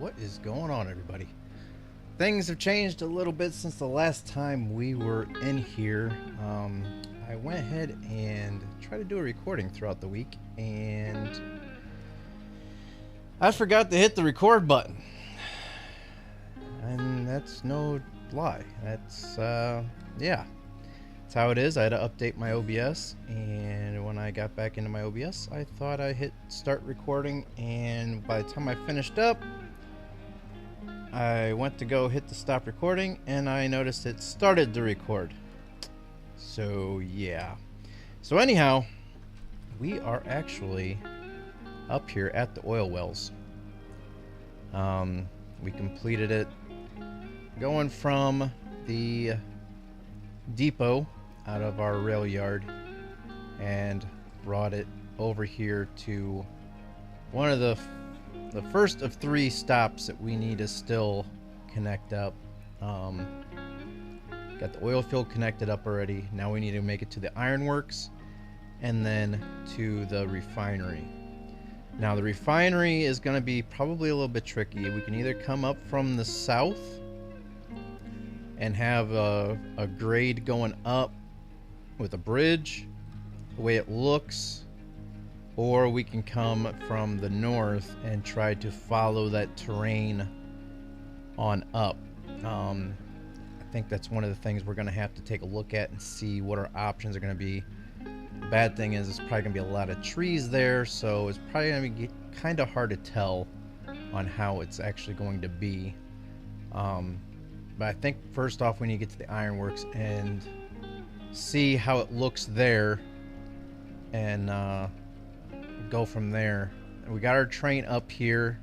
What is going on, everybody? Things have changed a little bit since the last time we were in here. I went ahead and tried to do a recording throughout the week, and I forgot to hit the record button. And that's no lie. That's, yeah. That's how it is. I had to update my OBS, and when I got back into my OBS, I thought I hit start recording, and by the time I finished up, I went to go hit the stop recording, and I noticed it started to record. So, yeah. So anyhow, we are actually up here at the oil wells. We completed it going from the depot out of our rail yard and brought it over here to one of the first of 3 stops that we need to still connect up. Got the oil field connected up already. Now we need to make it to the ironworks and then to the refinery. Now the refinery is going to be probably a little bit tricky. We can either come up from the south and have a grade going up with a bridge, the way it looks, or we can come from the north and try to follow that terrain on up. I think that's one of the things we're going to have to take a look at and see what our options are going to be. The bad thing is it's probably going to be a lot of trees there, so it's probably going to be kind of hard to tell on how it's actually going to be. But I think first off we need to get to the ironworks and see how it looks there, and go from there. We got our train up here.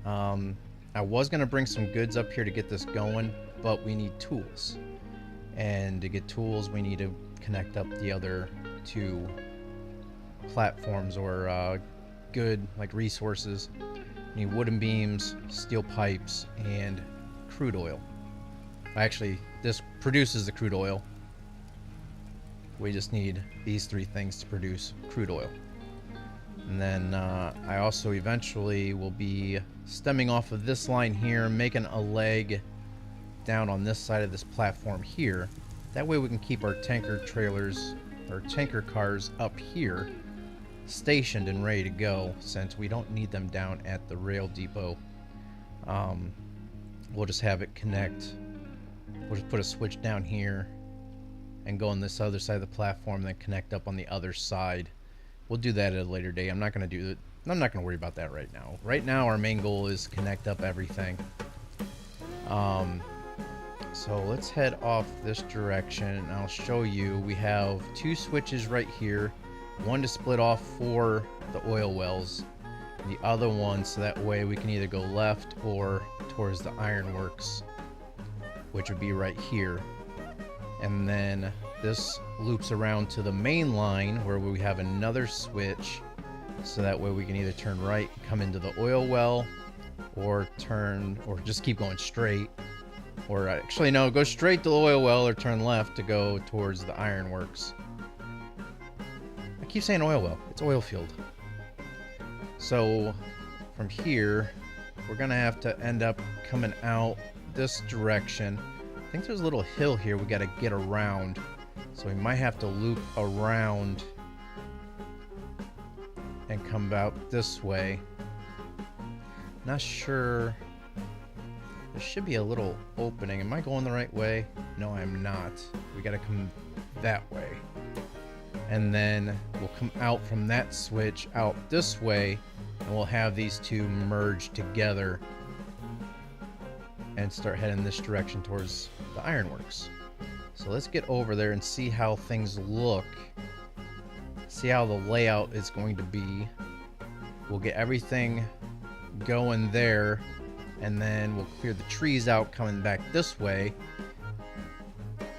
I was going to bring some goods up here to get this going, but we need tools. And to get tools, we need to connect up the other 2 platforms or good like resources. We need wooden beams, steel pipes, and crude oil. Actually, this produces the crude oil. We just need these 3 things to produce crude oil. And then I also eventually will be stemming off of this line here, making a leg down on this side of this platform here. That way we can keep our tanker trailers or tanker cars up here stationed and ready to go, since we don't need them down at the rail depot. We'll just have it connect. We'll just put a switch down here and go on this other side of the platform, then connect up on the other side. We'll do that at a later date. I'm not going to do it. I'm not going to worry about that right now. Right now, our main goal is connect up everything. So let's head off this direction, and I'll show you. We have 2 switches right here. One to split off for the oil wells. The other one so that way we can either go left or towards the ironworks, which would be right here. And then this loops around to the main line where we have another switch, so that way we can either turn right, come into the oil well, or just keep going straight, or actually no, go straight to the oil well or turn left to go towards the ironworks. I keep saying oil well, it's oil field. So from here we're gonna have to end up coming out this direction. I think there's a little hill here we gotta get around, so we might have to loop around and come out this way. Not sure. There should be a little opening. Am I going the right way? No, I'm not. We gotta come that way. And then we'll come out from that switch out this way, and we'll have these 2 merge together and start heading this direction towards the ironworks. So let's get over there and see how things look. See how the layout is going to be. We'll get everything going there, and then we'll clear the trees out coming back this way.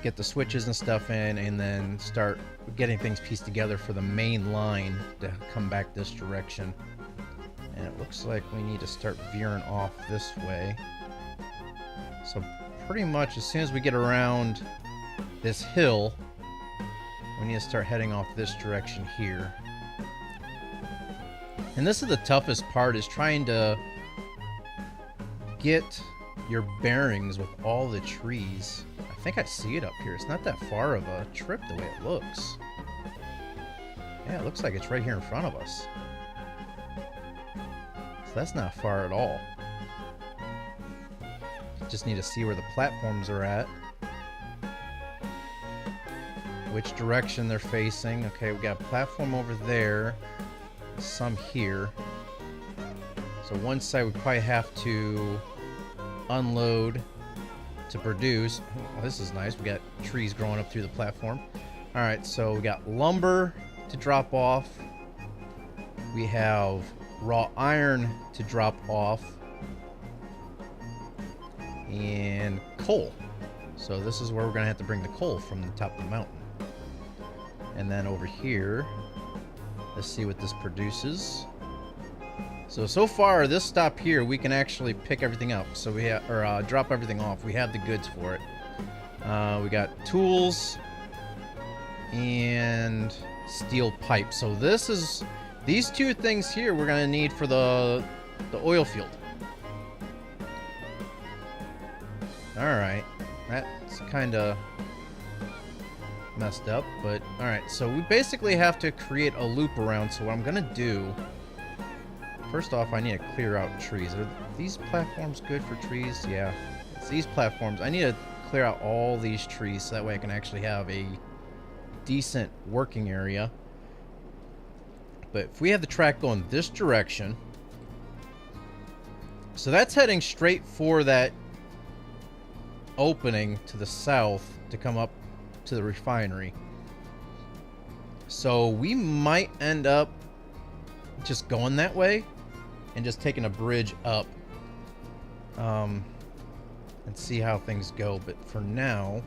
Get the switches and stuff in, and then start getting things pieced together for the main line to come back this direction. And it looks like we need to start veering off this way. So pretty much as soon as we get around this hill, we need to start heading off this direction here. And this is the toughest part, is trying to get your bearings with all the trees. I think I see it up here. It's not that far of a trip the way it looks. Yeah, it looks like it's right here in front of us. So that's not far at all. Just need to see where the platforms are at. Which direction they're facing. Okay, we got a platform over there. Some here. So one side we probably have to unload to produce. Oh, this is nice. We got trees growing up through the platform. Alright, so we got lumber to drop off. We have raw iron to drop off. And coal. So this is where we're going to have to bring the coal from the top of the mountain. And then over here, let's see what this produces. So far, this stop here, we can actually pick everything up. So we have, or drop everything off. We have the goods for it. We got tools and steel pipe. So these two things here we're gonna need for the oil field. All right, that's kind of messed up, but all right. So we basically have to create a loop around. So what I'm gonna do. First off, I need to clear out trees. Are these platforms good for trees? Yeah, it's these platforms. I need to clear out all these trees so that way I can actually have a decent working area. But if we have the track going this direction, so that's heading straight for that opening to the south to come up to the refinery. So we might end up just going that way and just taking a bridge up and see how things go. But for now,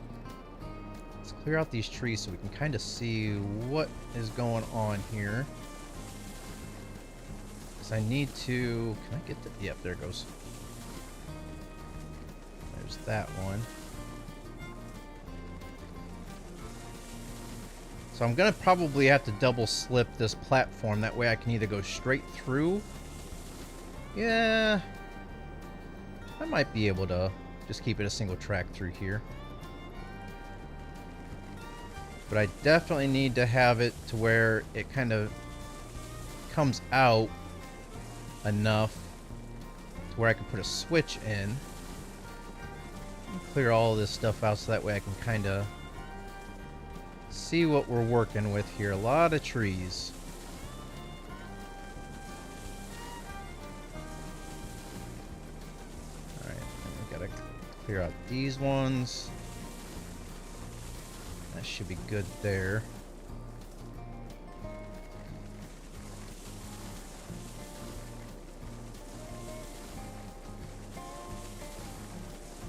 let's clear out these trees so we can kind of see what is going on here. Because I need to... Can I get the... Yep, there it goes. There's that one. So I'm going to probably have to double slip this platform. That way I can either go straight through. Yeah. I might be able to just keep it a single track through here. But I definitely need to have it to where it kind of comes out enough to where I can put a switch in. Clear all this stuff out so that way I can kind of see what we're working with here. A lot of trees. Alright, we gotta clear out these ones. That should be good there.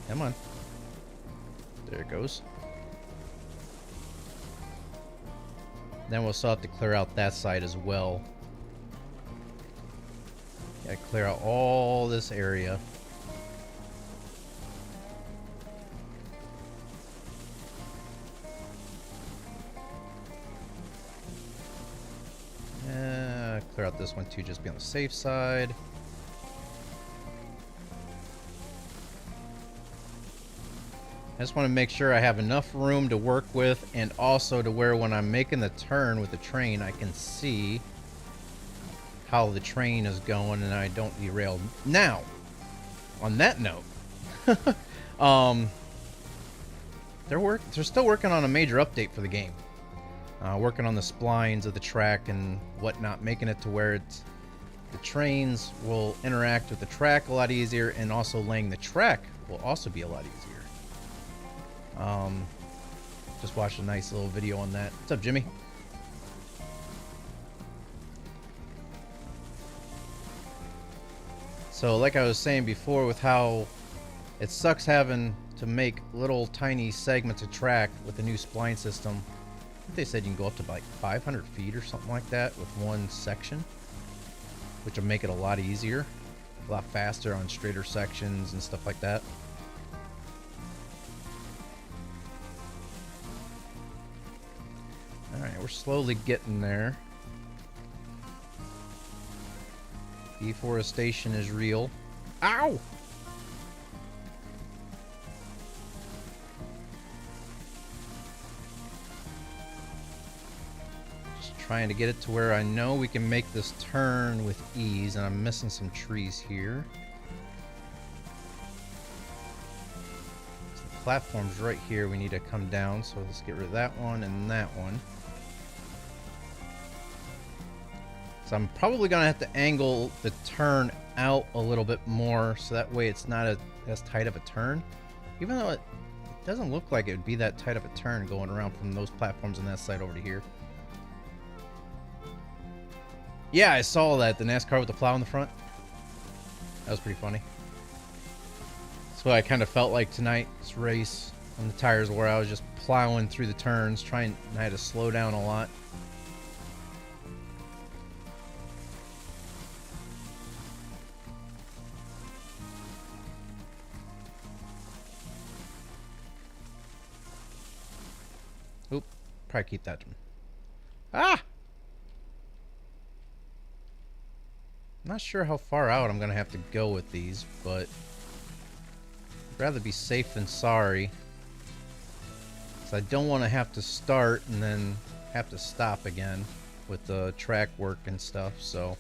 Come on. There it goes. Then we'll still have to clear out that side as well. Gotta clear out all this area. Clear out this one too, just be on the safe side. I just want to make sure I have enough room to work with, and also to where when I'm making the turn with the train, I can see how the train is going and I don't derail. Now, on that note, they're still working on a major update for the game. Working on the splines of the track and whatnot, making it to where the trains will interact with the track a lot easier, and also laying the track will also be a lot easier. Just watched a nice little video on that. What's up, Jimmy? So like I was saying before, with how it sucks having to make little tiny segments of track with the new spline system. I think they said you can go up to like 500 feet or something like that with one section, which will make it a lot easier, a lot faster on straighter sections and stuff like that. Alright, we're slowly getting there. Deforestation is real. Ow! Trying to get it to where I know we can make this turn with ease, and I'm missing some trees here. So the platform's right here. We need to come down, so let's get rid of that one and that one. So I'm probably going to have to angle the turn out a little bit more, so that way it's not as tight of a turn. Even though it doesn't look like it would be that tight of a turn going around from those platforms on that side over to here. Yeah, I saw that, the NASCAR with the plow in the front. That was pretty funny. That's what I kind of felt like tonight's race on the tires, where I was just plowing through the turns, and I had to slow down a lot. Oop, probably keep that one. Ah! Not sure how far out I'm going to have to go with these, but I'd rather be safe than sorry. So I don't want to have to start and then have to stop again with the track work and stuff. So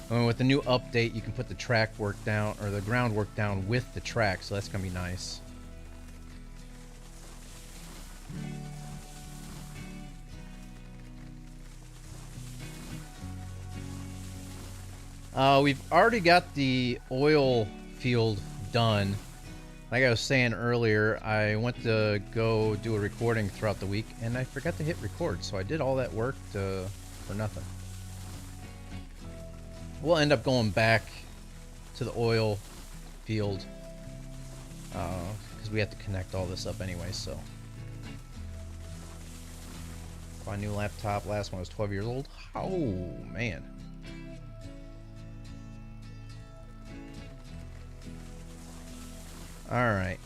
with the new update, you can put the track work down, or the groundwork down with the track, so that's going to be nice. We've already got the oil field done. Like I was saying earlier, I went to go do a recording throughout the week, and I forgot to hit record, so I did all that work for nothing. We'll end up going back to the oil field because we have to connect all this up anyway, so. My new laptop, last one was 12 years old. Oh, man. Alright,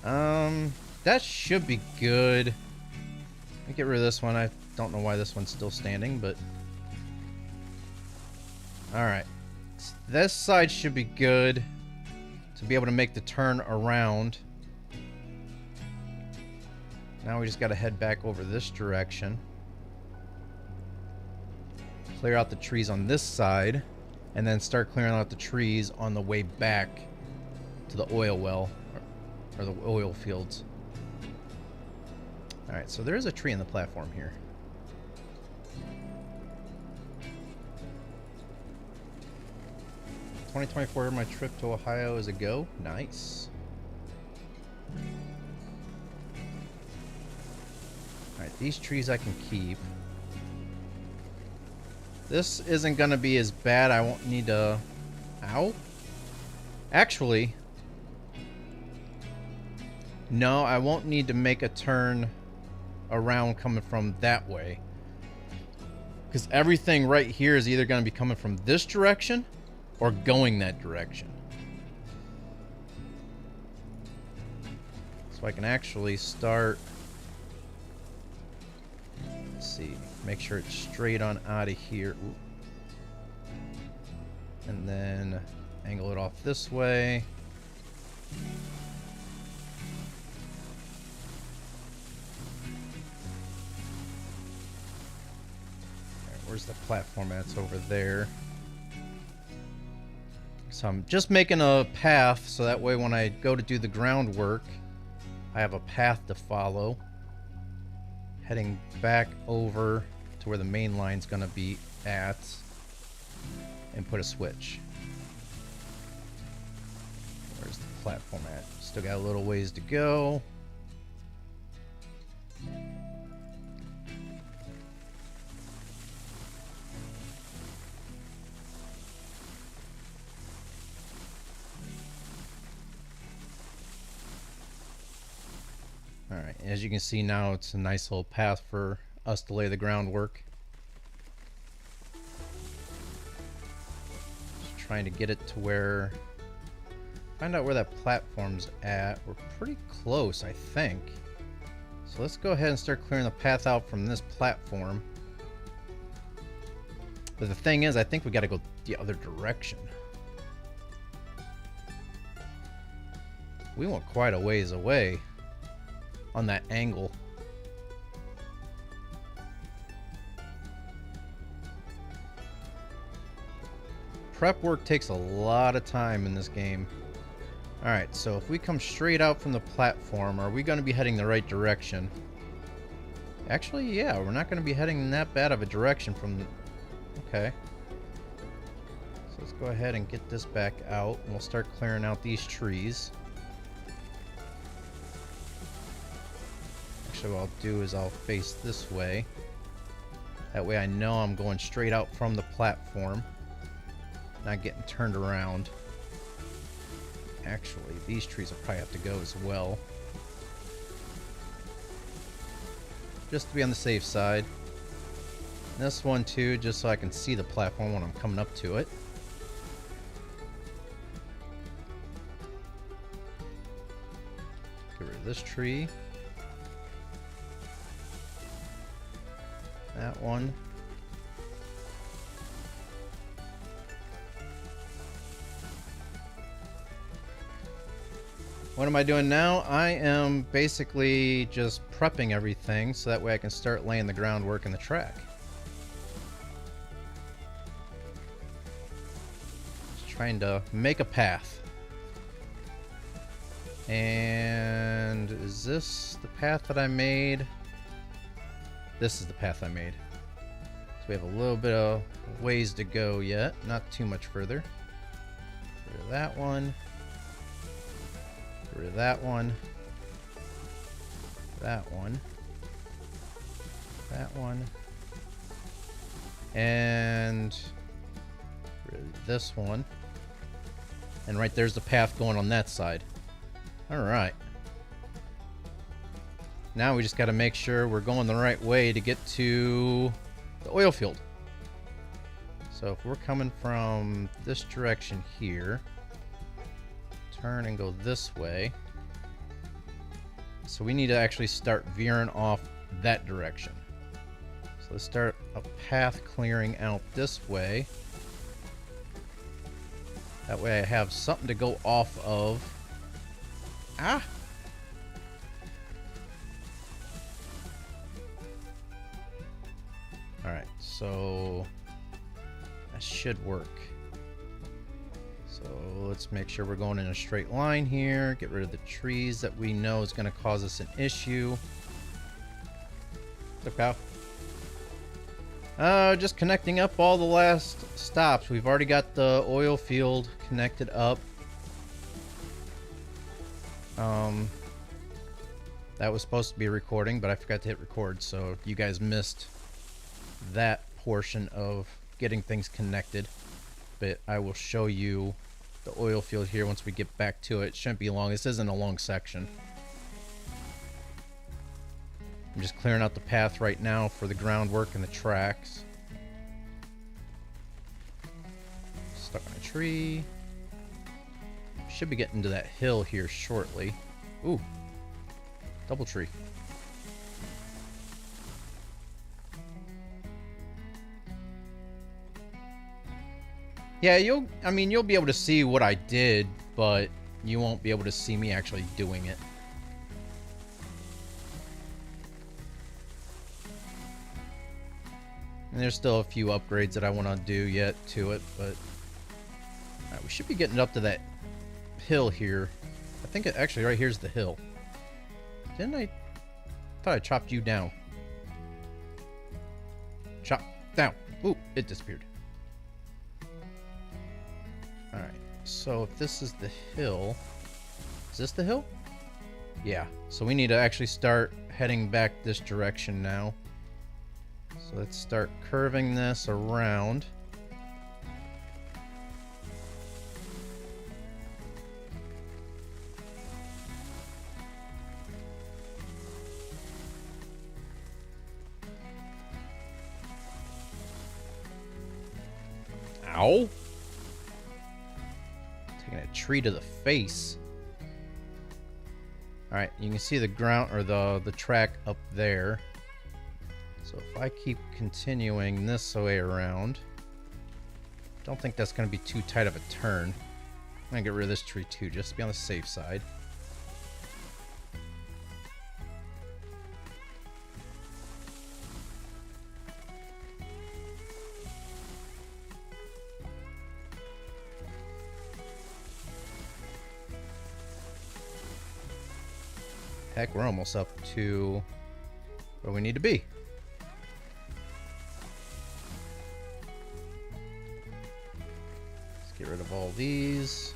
that should be good. Let me get rid of this one. I don't know why this one's still standing, but... Alright. This side should be good to be able to make the turn around. Now we just gotta head back over this direction. Clear out the trees on this side, and then start clearing out the trees on the way back to the oil well. Or the oil fields. Alright, so there is a tree in the platform here. $2024, my trip to Ohio is a go. Nice. Alright, these trees I can keep. This isn't going to be as bad. I won't need to... Ow? Actually... No, I won't need to make a turn around coming from that way. Because everything right here is either going to be coming from this direction or going that direction. So I can actually start... Let's see. Make sure it's straight on out of here. Ooh. And then angle it off this way. Where's the platform at? It's over there. So I'm just making a path so that way when I go to do the groundwork, I have a path to follow. Heading back over to where the main line's gonna be at and put a switch. Where's the platform at? Still got a little ways to go. Alright, as you can see now, it's a nice little path for us to lay the groundwork. Just trying to get it to where... Find out where that platform's at. We're pretty close, I think. So let's go ahead and start clearing the path out from this platform. But the thing is, I think we gotta go the other direction. We went quite a ways away on that angle. prep work takes a lot of time in this game. Alright, so if we come straight out from the platform, are we going to be heading the right direction? Actually, yeah, we're not going to be heading in that bad of a direction from the... Okay. So let's go ahead and get this back out, and we'll start clearing out these trees. Actually, what I'll do is I'll face this way. That way I know I'm going straight out from the platform, not getting turned around. Actually, these trees will probably have to go as well, just to be on the safe side. And this one too, just so I can see the platform when I'm coming up to it. Get rid of this tree. That one. What am I doing now? I am basically just prepping everything so that way I can start laying the groundwork in the track. Just trying to make a path. And is this the path that I made? This is the path I made. So we have a little bit of ways to go yet. Not too much further. Get rid of that one. Get rid of that one. That one. That one. And get rid of this one. And right there's the path going on that side. Alright. Now we just got to make sure we're going the right way to get to the oil field. So if we're coming from this direction here, turn and go this way. So we need to actually start veering off that direction. So let's start a path clearing out this way. That way I have something to go off of. Ah! Alright, so that should work. So let's make sure we're going in a straight line here. Get rid of the trees that we know is going to cause us an issue. What's up, cow? Just connecting up all the last stops. We've already got the oil field connected up. That was supposed to be a recording, but I forgot to hit record, so you guys missed that portion of getting things connected. But I will show you the oil field here once we get back to it. It shouldn't be long. This isn't a long section. I'm just clearing out the path right now for the groundwork and the tracks. Stuck on a tree. Should be getting to that hill here shortly. Ooh, double tree. Yeah, you'll be able to see what I did, but you won't be able to see me actually doing it. And there's still a few upgrades that I want to do yet to it, but we should be getting up to that hill here. I think it actually right here's the hill. Didn't I? Thought I chopped you down. Chop down. Ooh, it disappeared. Alright, so if this is the hill, is this the hill? Yeah, so we need to actually start heading back this direction now. So let's start curving this around. Ow! Taking a tree to the face. Alright, you can see the ground or the track up there. So if I keep continuing this way around, don't think that's going to be too tight of a turn. I'm going to get rid of this tree too, just to be on the safe side. Heck, we're almost up to where we need to be. Let's get rid of all these.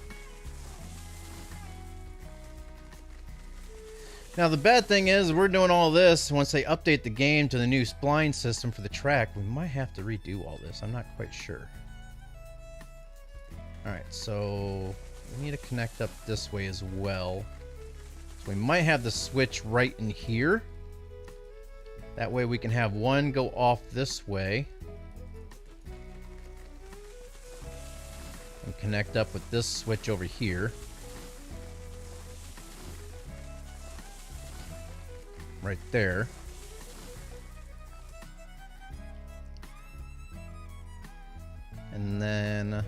Now the bad thing is we're doing all this. Once they update the game to the new spline system for the track, we might have to redo all this. I'm not quite sure. Alright, so we need to connect up this way as well. So we might have the switch right in here. That way we can have one go off this way and connect up with this switch over here. Right there. And then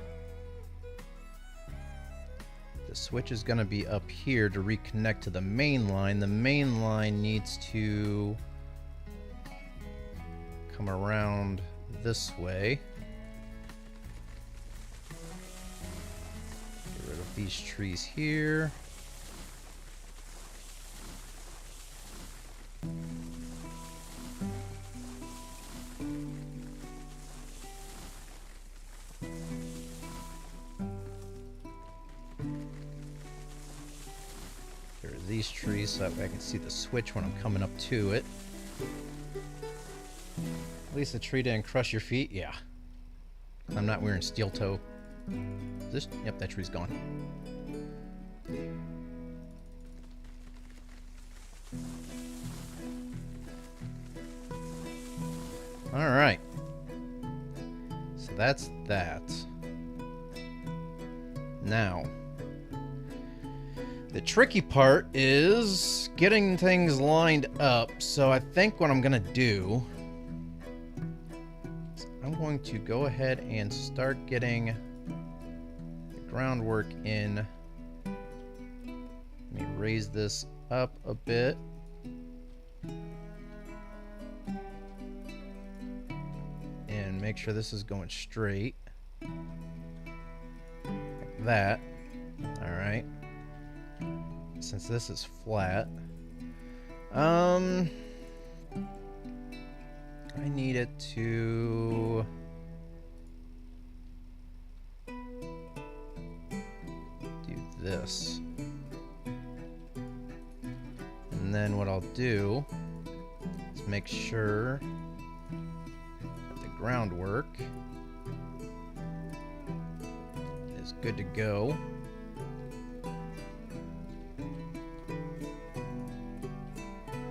the switch is going to be up here to reconnect to the main line. The main line needs to come around this way. Get rid of these trees here. These trees so that way I can see the switch when I'm coming up to it. At least the tree didn't crush your feet. Yeah. I'm not wearing steel toe. This? Yep, that tree's gone. Alright. So that's that. Now, the tricky part is getting things lined up. So I think what I'm going to do, I'm going to go ahead and start getting the groundwork in. Let me raise this up a bit. And make sure this is going straight. Like that. All right. Since this is flat, I need it to do this. And then what I'll do is make sure that the groundwork is good to go.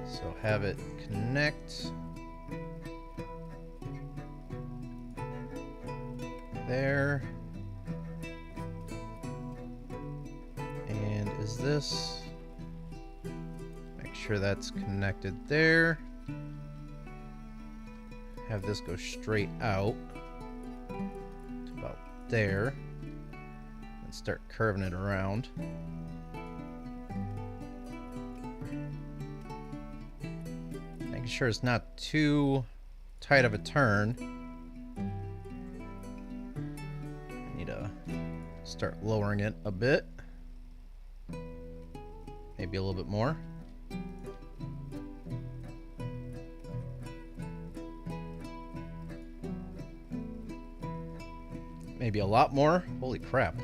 So have it connect there. And is this? Make sure that's connected there. Have this go straight out to about there. And start curving it around. Making sure it's not too tight of a turn. I need to start lowering it a bit. Maybe a little bit more. Maybe a lot more. Holy crap.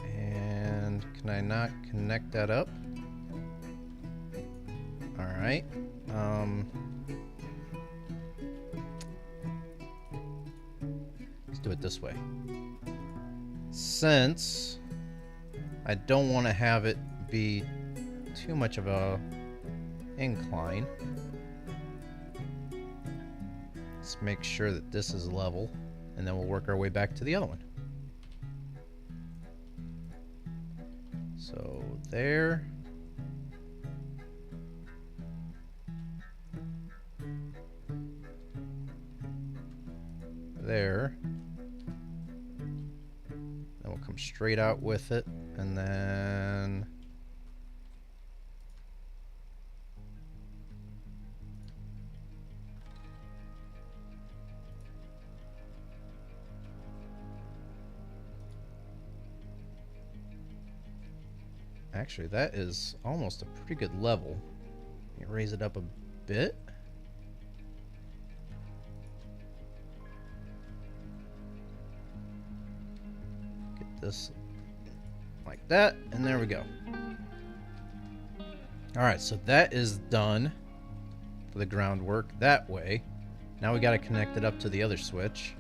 And can I not connect that up? All right. Let's do it this way. Since I don't want to have it be too much of a incline, let's make sure that this is level, and then we'll work our way back to the other one. So there. There. Then we'll come straight out with it, and then Actually, that is almost a pretty good level. Let me raise it up a bit. Get this like that, and there we go. Alright, so that is done for the groundwork that way. Now we got to connect it up to the other switch.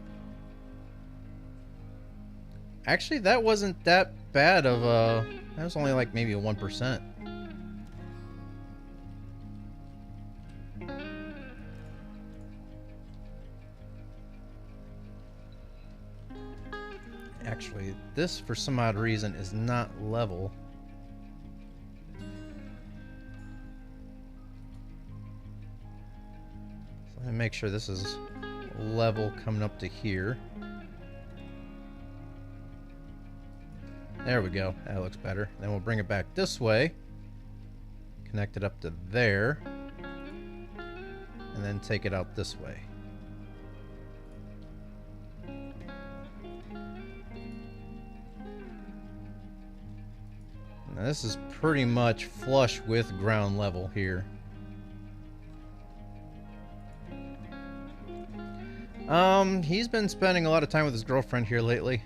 Actually, that wasn't that bad of a... That was only like maybe a 1%. Actually, this, for some odd reason, is not level. So let me make sure this is level coming up to here. There we go. That looks better. Then we'll bring it back this way. Connect it up to there. And then take it out this way. Now this is pretty much flush with ground level here. He's been spending a lot of time with his girlfriend here lately.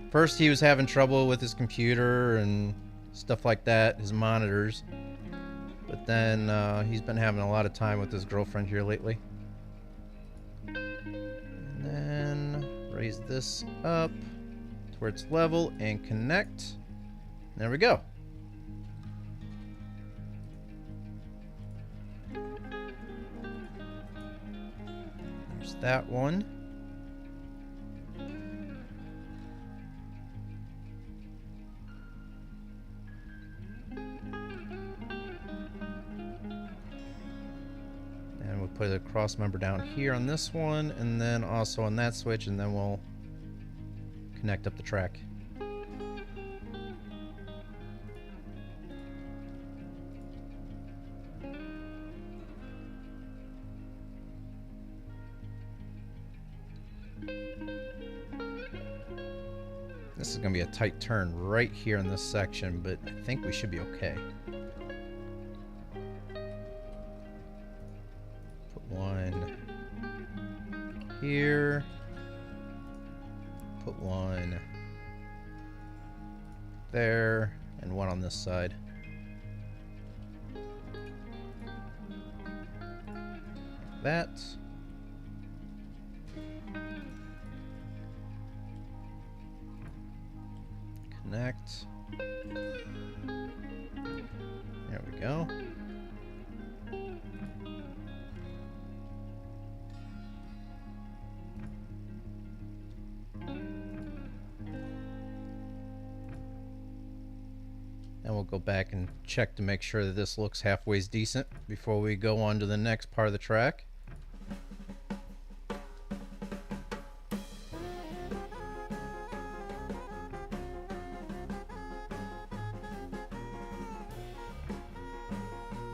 First, he was having trouble with his computer and stuff like that, his monitors. But then he's been having a lot of time with his girlfriend here lately. And then raise this up to where it's level and connect. There we go. There's that one. And we'll put a cross member down here on this one, and then also on that switch, and then we'll connect up the track. This is going to be a tight turn right here in this section, but I think we should be okay. Put one here. Put one there, and one on this side. Like that. Connect. There we go. Then we'll go back and check to make sure that this looks halfway decent before we go on to the next part of the track.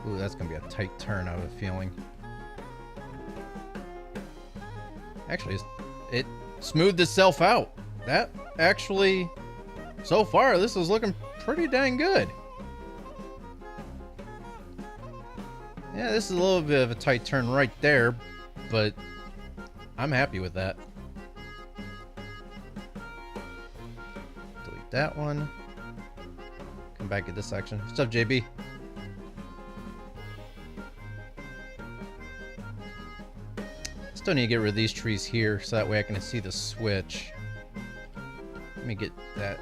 Ooh, that's going to be a tight turn, I have a feeling. Actually, it smoothed itself out. That actually, so far, this is looking pretty dang good. Yeah, this is a little bit of a tight turn right there, but I'm happy with that. Delete that one. Come back at this section. What's up, JB? Still need to get rid of these trees here so that way I can see the switch. Let me get that.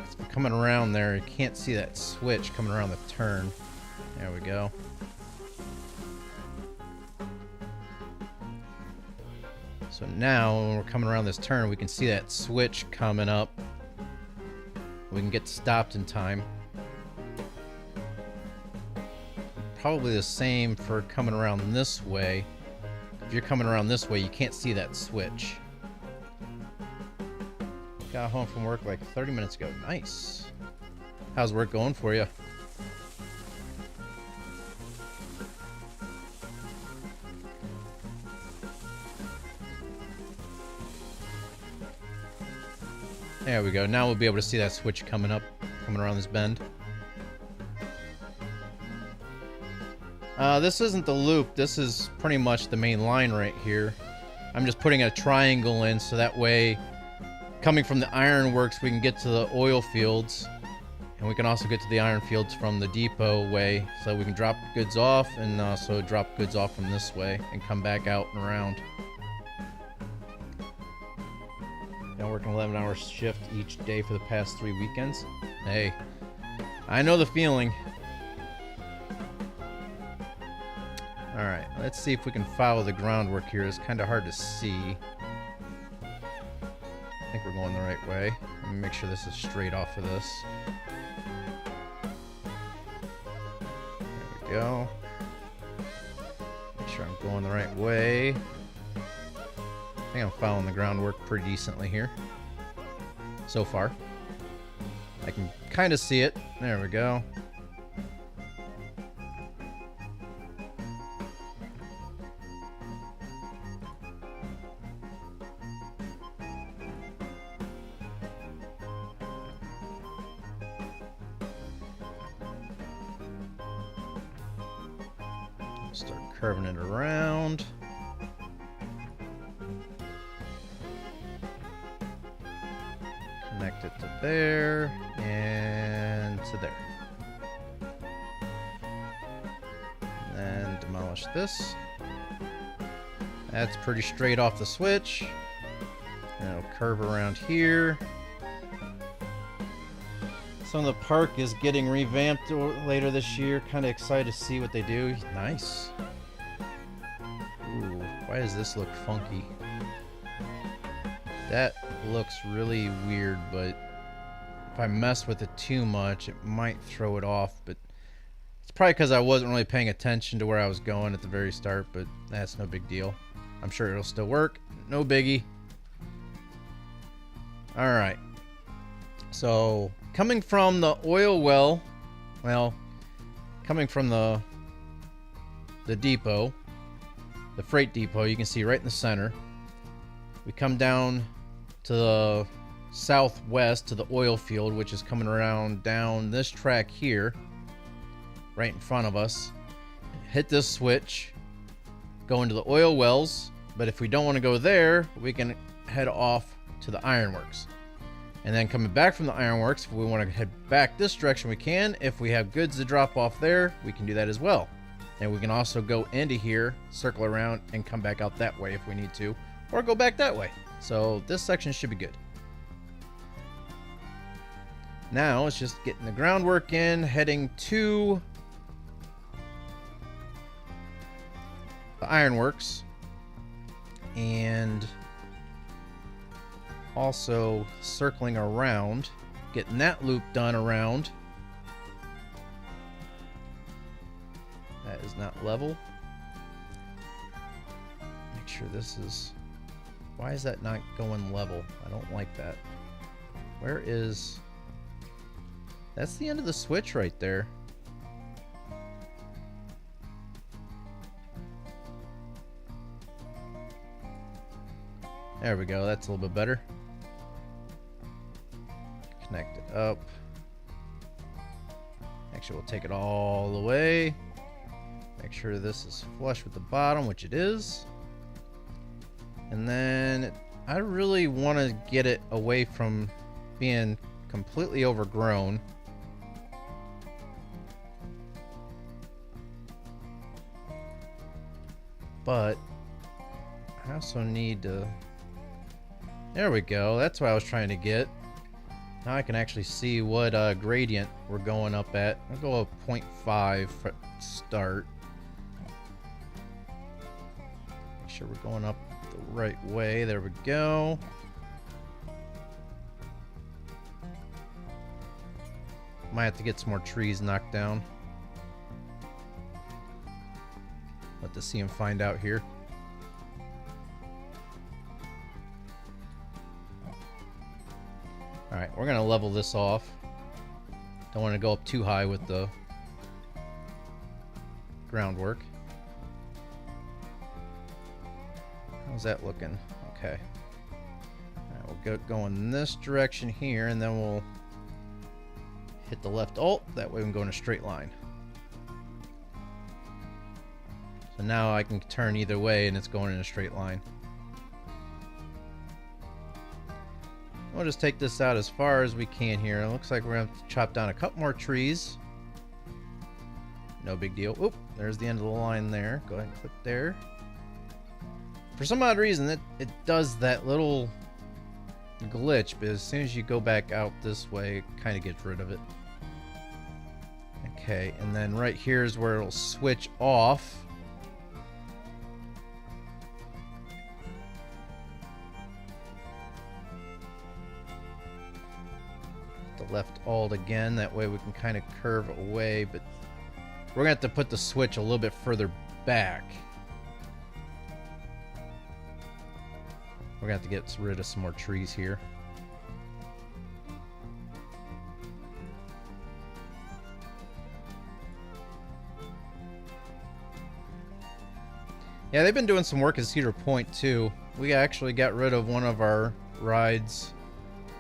It's coming around there. You can't see that switch coming around the turn. There we go. So now when we're coming around this turn, we can see that switch coming up. We can get stopped in time. Probably the same for coming around this way. If you're coming around this way, you can't see that switch. Got home from work like 30 minutes ago. Nice. How's work going for you? There we go. Now we'll be able to see that switch coming up. coming around this bend. This isn't the loop. This is pretty much the main line right here. I'm just putting a triangle in so that way, coming from the ironworks, we can get to the oil fields. And we can also get to the iron fields from the depot way. So we can drop goods off and also drop goods off from this way and come back out and around. Been working 11-hour shift each day for the past 3 weekends. Hey, I know the feeling. Alright, let's see if we can follow the groundwork here. It's kind of hard to see. I think we're going the right way. Let me make sure this is straight off of this. There we go. Make sure I'm going the right way. I think I'm following the groundwork pretty decently here. So far. I can kind of see it. There we go. Start curving it around. Connect it to there and to there. And then demolish this. That's pretty straight off the switch. And it'll curve around here. Some of the park is getting revamped later this year. Kind of excited to see what they do. Nice. Ooh, why does this look funky? That looks really weird, but if I mess with it too much, it might throw it off. But it's probably because I wasn't really paying attention to where I was going at the very start, but that's no big deal. I'm sure it'll still work. No biggie. All right. So coming from the oil well, coming from the depot, the freight depot, you can see right in the center. We come down to the southwest to the oil field, which is coming around down this track here, right in front of us. Hit this switch, go into the oil wells, but if we don't want to go there, we can head off to the ironworks. And then coming back from the ironworks, if we want to head back this direction, we can. If we have goods to drop off there, we can do that as well. And we can also go into here, circle around, and come back out that way if we need to, or go back that way. So this section should be good. Now it's just getting the groundwork in, heading to the ironworks, and also circling around, getting that loop done around. That is not level. Make sure this is... Why is that not going level? I don't like that. Where is... That's the end of the switch right there. There we go. That's a little bit better. Connect it up. Actually, we'll take it all the way. Make sure this is flush with the bottom, which it is. And then I really want to get it away from being completely overgrown. But I also need to... There we go. That's what I was trying to get. Now I can actually see what gradient we're going up at. I'll go up 0.5 for start. Make sure we're going up the right way. There we go. Might have to get some more trees knocked down. Let the see and find out here. Alright, we're going to level this off. Don't want to go up too high with the groundwork. How's that looking? Okay. Alright, we'll go in this direction here, and then we'll hit the left alt, that way we can go in a straight line. So now I can turn either way and it's going in a straight line. We'll just take this out as far as we can here. It looks like we're going to have to chop down a couple more trees. No big deal. Oop, there's the end of the line there. Go ahead and click there. For some odd reason, it does that little glitch, but as soon as you go back out this way, it kind of gets rid of it. Okay, and then right here is where it'll switch off. The left alt again, that way we can kind of curve away, but we're gonna have to put the switch a little bit further back. We're gonna have to get rid of some more trees here. Yeah, they've been doing some work at Cedar Point too. We actually got rid of one of our rides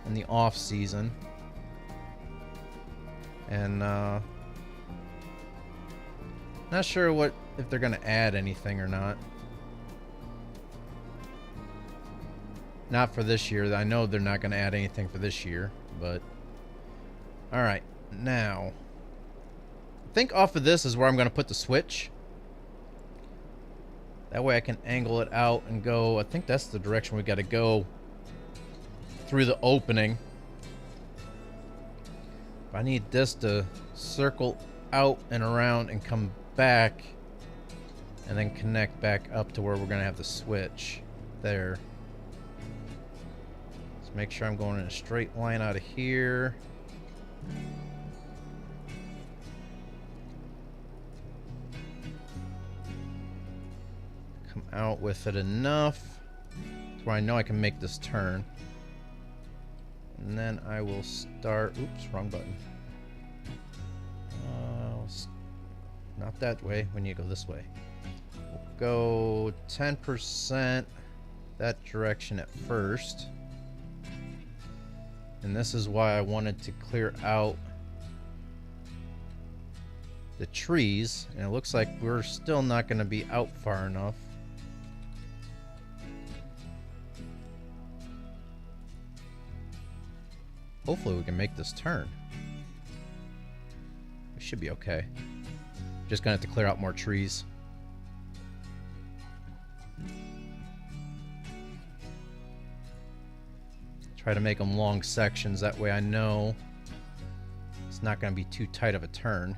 in the off season. And not sure if they're gonna add anything or not. Not for this year. I know they're not gonna add anything for this year, but alright, now I think off of this is where I'm gonna put the switch. That way I can angle it out and go. I think that's the direction we gotta go through the opening. I need this to circle out and around and come back and then connect back up to where we're gonna have the switch there. Let's make sure I'm going in a straight line out of here. Come out with it enough to where I know I can make this turn. And then I will start... Oops, wrong button. Not that way. We need to go this way. We'll go 10% that direction at first. And this is why I wanted to clear out the trees. And it looks like we're still not going to be out far enough. Hopefully we can make this turn. We should be okay. Just gonna have to clear out more trees. Try to make them long sections, that way I know it's not gonna be too tight of a turn.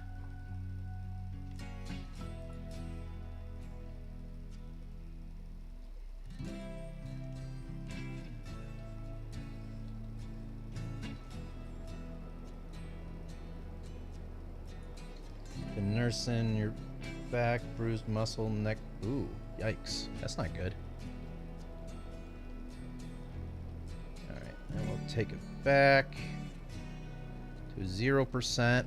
Nursing your back, bruised muscle, neck. Ooh, yikes. That's not good. Alright, and we'll take it back to 0%.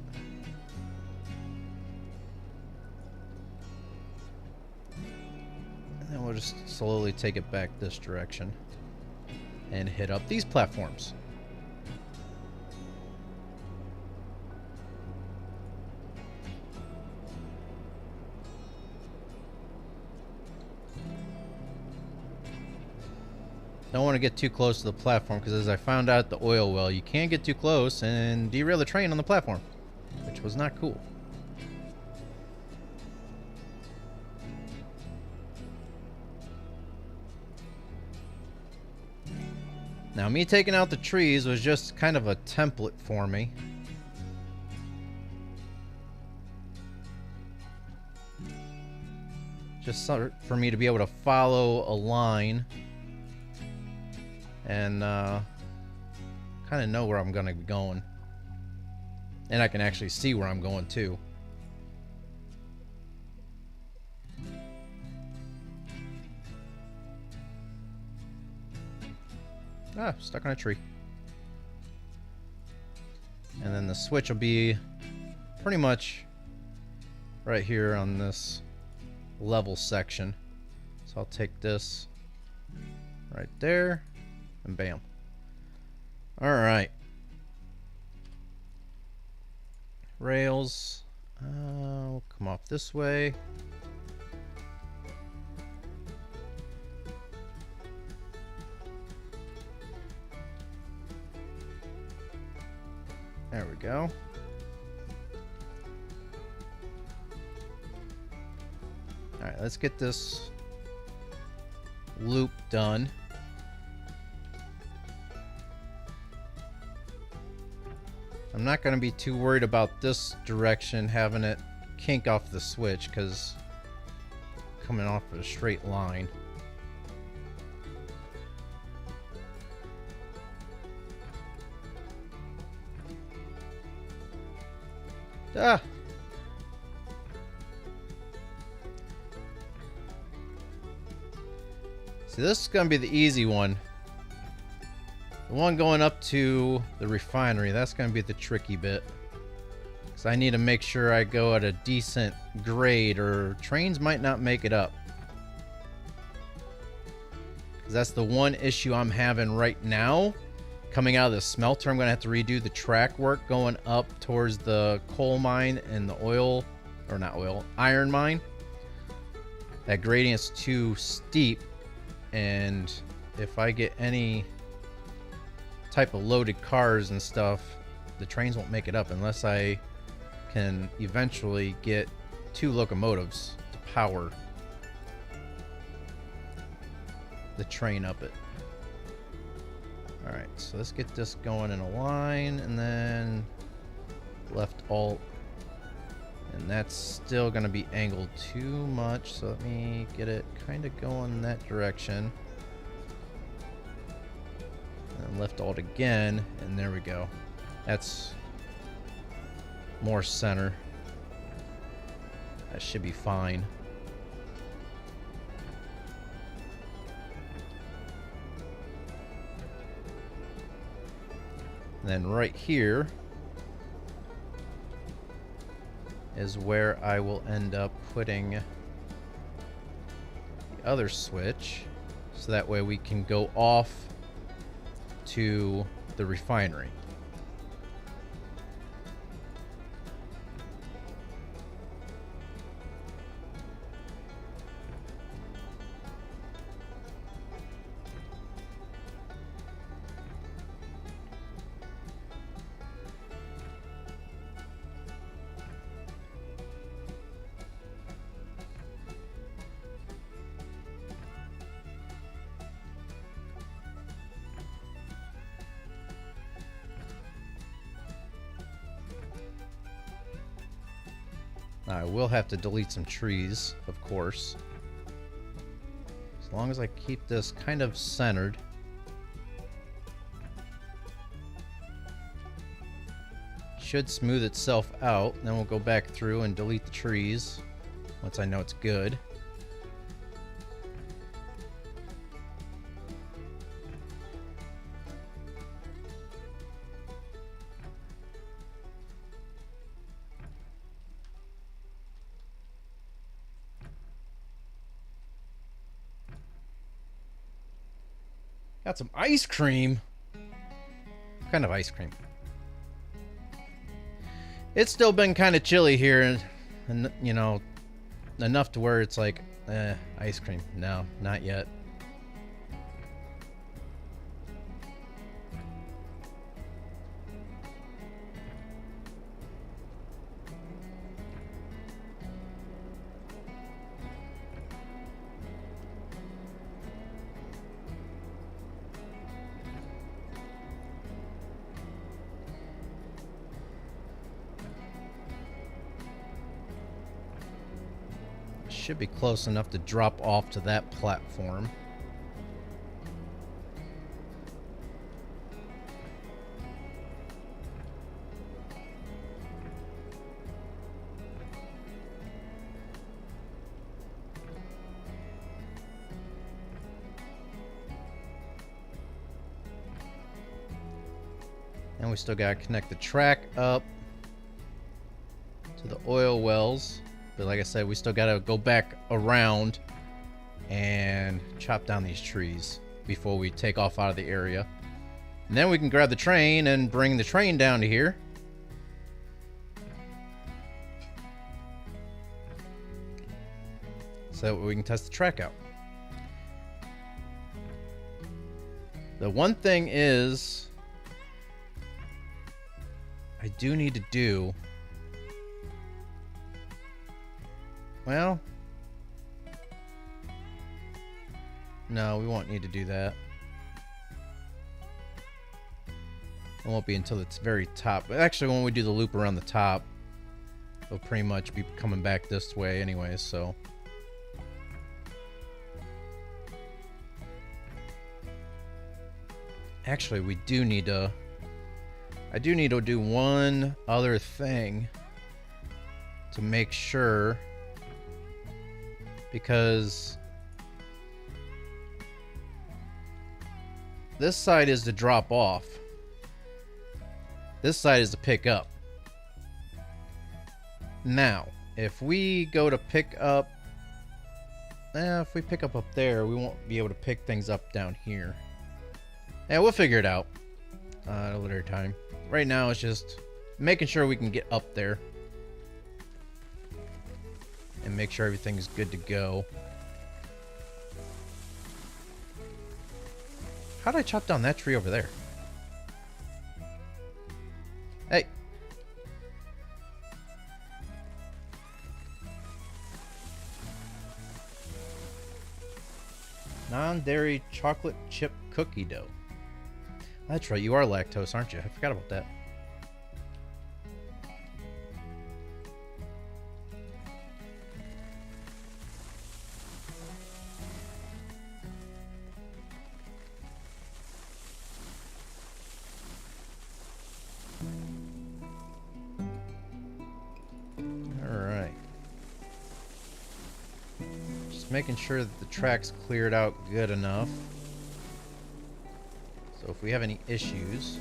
And then we'll just slowly take it back this direction and hit up these platforms. Don't want to get too close to the platform because as I found out at the oil well, you can't get too close and derail the train on the platform, which was not cool. Now, me taking out the trees was just kind of a template for me. Just for me to be able to follow a line and kind of know where I'm going to be going. And I can actually see where I'm going too. Ah, stuck on a tree. And then the switch will be pretty much right here on this level section. So I'll take this right there and bam. Alright. rails. We'll come off this way. There we go. All right, let's get this loop done. I'm not going to be too worried about this direction having it kink off the switch because coming off of a straight line. Ah! See, this is going to be the easy one. The one going up to the refinery, that's going to be the tricky bit. Because I need to make sure I go at a decent grade or trains might not make it up. Because that's the one issue I'm having right now. Coming out of the smelter, I'm going to have to redo the track work going up towards the coal mine and the oil, or not oil, iron mine. That gradient's too steep, and if I get any type of loaded cars and stuff, the trains won't make it up unless I can eventually get 2 locomotives to power the train up it. Alright, so let's get this going in a line, and then left alt. And that's still going to be angled too much, so let me get it kind of going that direction. And left alt again, and there we go. That's more center. That should be fine. And then right here is where I will end up putting the other switch, so that way we can go off to the refinery. I will have to delete some trees, of course. As long as I keep this kind of centered. Should smooth itself out. Then we'll go back through and delete the trees once I know it's good. Got some ice cream. What kind of ice cream? It's still been kind of chilly here, and you know, enough to where it's like, ice cream. No, not yet. Should be close enough to drop off to that platform. And we still gotta connect the track up to the oil wells. But like I said, we still gotta go back around and chop down these trees before we take off out of the area. And then we can grab the train and bring the train down to here. so that we can test the track out. The one thing is, I do need to do, well, no, we won't need to do that. It won't be until it's very top. Actually, when we do the loop around the top, it'll pretty much be coming back this way anyway, so. Actually, we do need to, I do need to do one other thing to make sure, because this side is to drop off. This side is to pick up. Now, if we go to pick up, if we pick up there, we won't be able to pick things up down here. Yeah, we'll figure it out at a later time. Right now, it's just making sure we can get up there and make sure everything's good to go. How did I chop down that tree over there? Hey. Non-dairy chocolate chip cookie dough. That's right, you are lactose, aren't you? I forgot about that. Making sure that the track's cleared out good enough. So if we have any issues,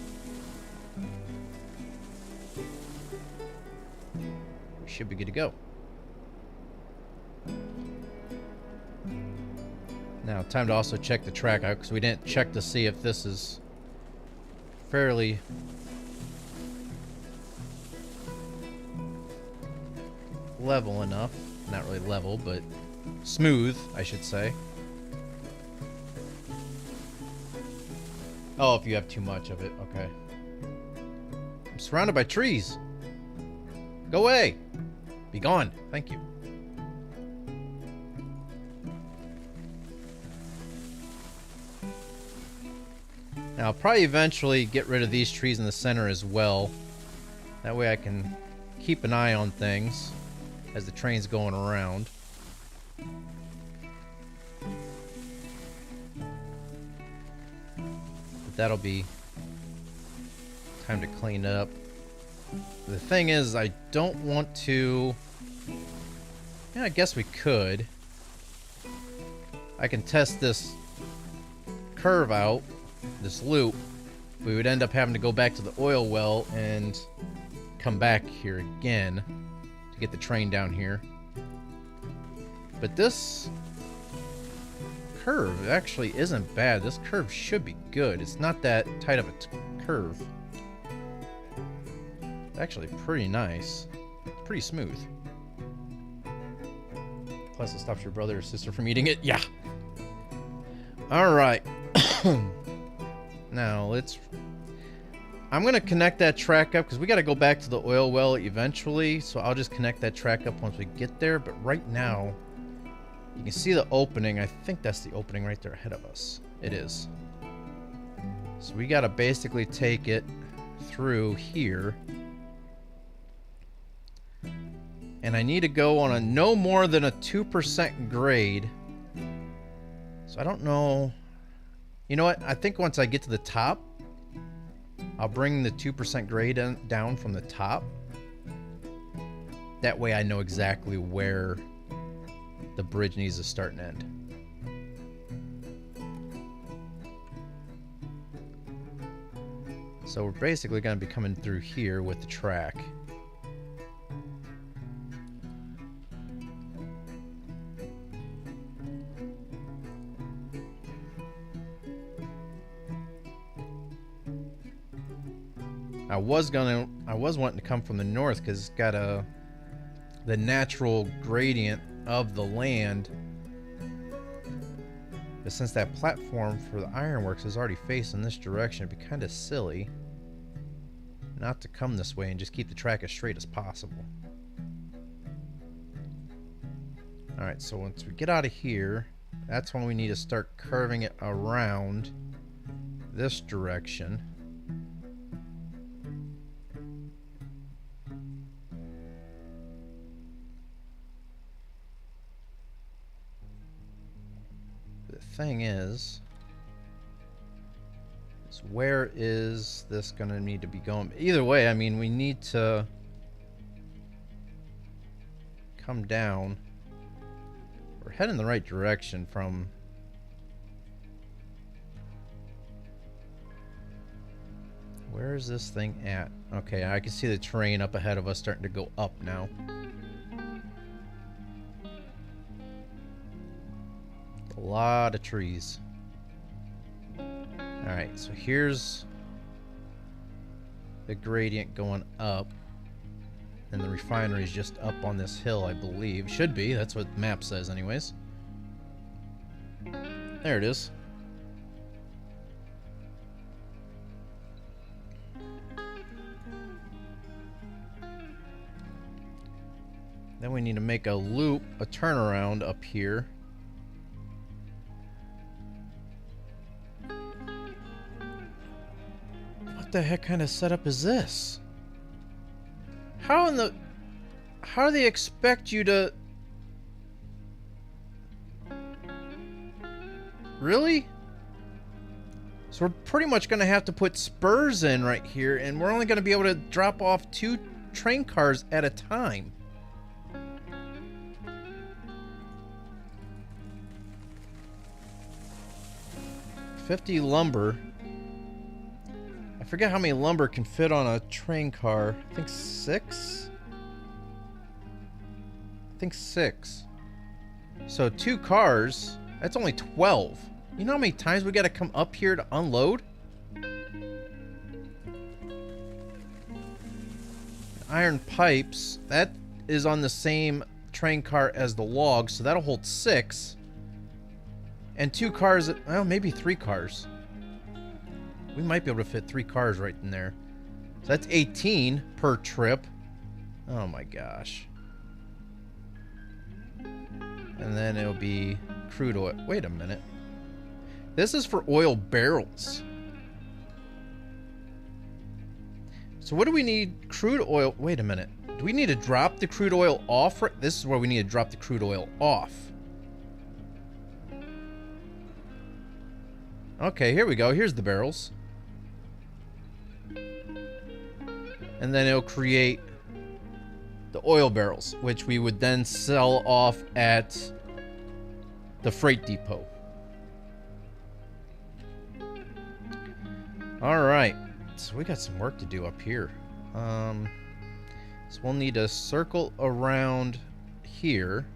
we should be good to go. Now, time to also check the track out, because we didn't check to see if this is fairly level enough. Not really level, but smooth, I should say. Oh, if you have too much of it, okay. I'm surrounded by trees. Go away. Be gone. Thank you. Now, I'll probably eventually get rid of these trees in the center as well. That way I can keep an eye on things as the train's going around. That'll be time to clean up. The thing is, I don't want to... Yeah, I guess we could. I can test this curve out, this loop. We would end up having to go back to the oil well and come back here again to get the train down here. But this curve actually isn't bad. This curve should be good. It's not that tight of a curve. It's actually pretty nice. Pretty smooth. Plus it stops your brother or sister from eating it. Yeah. Alright. Now let's... I'm going to connect that track up because we got to go back to the oil well eventually. So I'll just connect that track up once we get there. But right now... You can see the opening. I think that's the opening right there ahead of us. It is. So we got to basically take it through here. And I need to go on a no more than a 2% grade. So I don't know. You know what? I think once I get to the top, I'll bring the 2% grade down from the top. That way I know exactly where the bridge needs to start and end. So we're basically going to be coming through here with the track. I was wanting to come from the north because it's got the natural gradient of the land But since that platform for the ironworks is already facing this direction, it'd be kind of silly not to come this way and just keep the track as straight as possible. Alright, so once we get out of here, that's when we need to start curving it around this direction. The thing is where is this gonna need to be going? Either way, I mean, we need to come down. We're heading the right direction from... Where is this thing at? Okay, I can see the terrain up ahead of us starting to go up now. A lot of trees. Alright, so here's the gradient going up. And the refinery is just up on this hill, I believe. Should be, that's what the map says anyways. There it is. Then we need to make a loop, a turnaround up here. What the heck kind of setup is this? How do they expect you to... Really? So we're pretty much going to have to put spurs in right here, and we're only going to be able to drop off 2 train cars at a time. $50 lumber. I forget how many lumber can fit on a train car. I think 6? I think 6. So 2 cars, that's only 12. You know how many times we gotta come up here to unload? Iron pipes, that is on the same train car as the logs, so that'll hold 6. And 2 cars, well, maybe 3 cars. We might be able to fit 3 cars right in there. So that's 18 per trip. Oh my gosh. And then it'll be crude oil. Wait a minute. This is for oil barrels. So what do we need? Crude oil. Wait a minute. Do we need to drop the crude oil off? This is where we need to drop the crude oil off. Okay, here we go. Here's the barrels. And then it'll create the oil barrels, which we would then sell off at the freight depot. Alright, so we got some work to do up here. So we'll need to circle around here.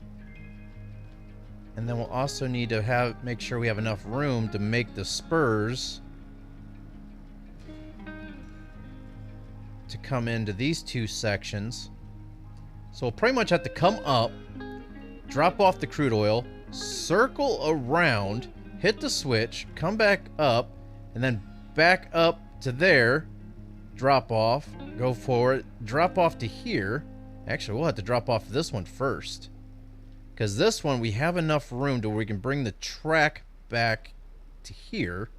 And then we'll also need to make sure we have enough room to make the spurs to come into these 2 sections. So we'll pretty much have to come up, drop off the crude oil, circle around, hit the switch, come back up, and then back up to there, drop off, go forward, drop off to here. Actually, we'll have to drop off this one first. Because this one, we have enough room to where we can bring the track back to here.